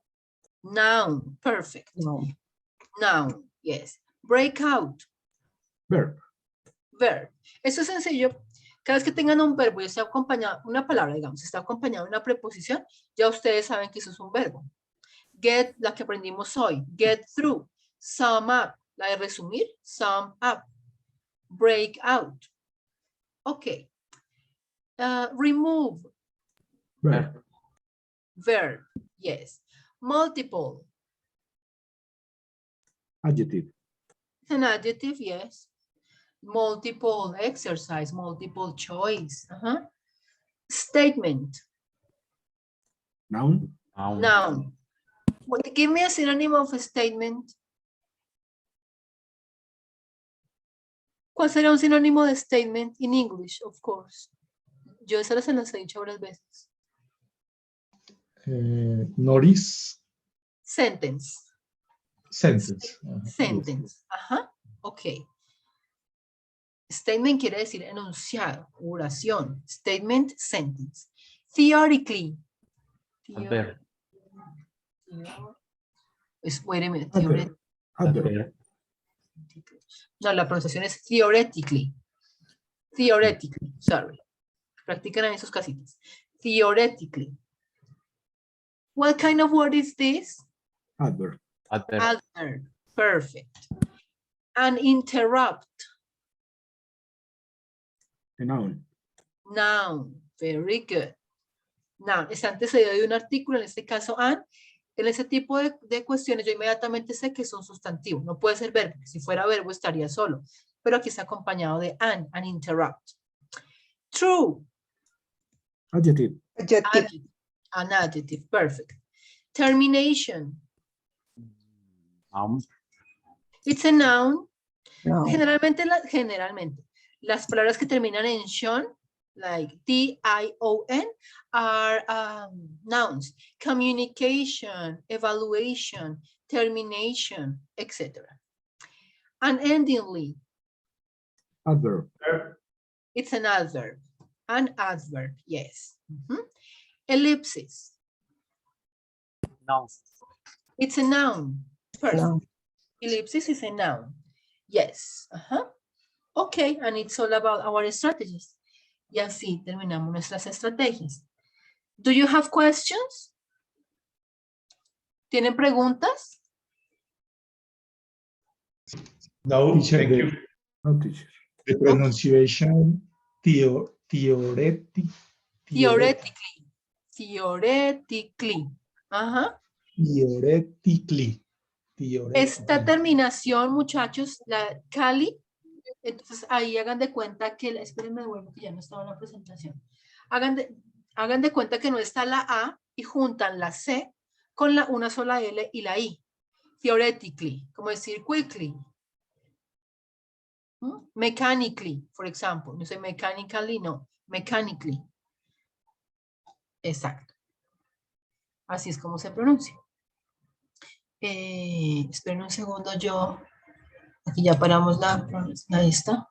Noun, perfect. No. Noun, yes. Breakout, Verb. verb. Eso es sencillo. Cada vez que tengan un verbo y está acompañado, una palabra, digamos, está acompañado de una preposición, ya ustedes saben que eso es un verbo. Get, la que aprendimos hoy. Get through. Sum up, la de resumir. Sum up. Break out. Ok. Remove. Verb. Verb, yes. Multiple. Adjective. It's an adjective, yes. Multiple exercise, multiple choice. Statement. Noun. Noun. Give me a synonym of a statement. ¿Cuál será un sinónimo de statement in English, of course? Yo esas se las he dicho varias veces. Notice. Sentence. Sentence. Sentence. Ok. Statement quiere decir enunciado, oración. Statement, sentence. Theoretically. Adverb. Wait a minute. Adverb. Adverb. No, la pronunciación es theoretically. Theoretically, sorry. Practican en sus casitas. Theoretically. What kind of word is this? Adverb. Adverb. Adverb. Perfect. And interrupt. A noun. Noun. Very good. Noun. Es antecedido de un artículo, en este caso an. En ese tipo de cuestiones yo inmediatamente sé que son sustantivos. No puede ser verbo. Si fuera verbo estaría solo. Pero aquí está acompañado de an interrupt. True. Adjective. Adjective. An adjective. Perfect. Termination. It's a noun. No. Generalmente las palabras que terminan en shon like T-I-O-N, are nouns. Communication, evaluation, termination, etc. Unendingly, Adverb. it's an adverb. An adverb, yes. Ellipsis. Noun. It's a noun. Perfect. Noun. Ellipsis is a noun. Yes. Okay, and it's all about our strategies. Y así terminamos nuestras estrategias. Do you have questions? ¿Tienen preguntas? No, thank you. No, teacher. The pronunciation theoretically. Theoretically. Ajá. Theoretically. Esta terminación, muchachos, la Cali, entonces ahí hagan de cuenta que, espérenme, bueno, que ya no estaba en la presentación. Hagan de cuenta que no está la A y juntan la C con una sola L y la I. Theoretically, como decir quickly. Mechanically, for example. No sé, mechanically, no. Mechanically. Exacto. Así es como se pronuncia. Esperen un segundo, aquí ya paramos la esta.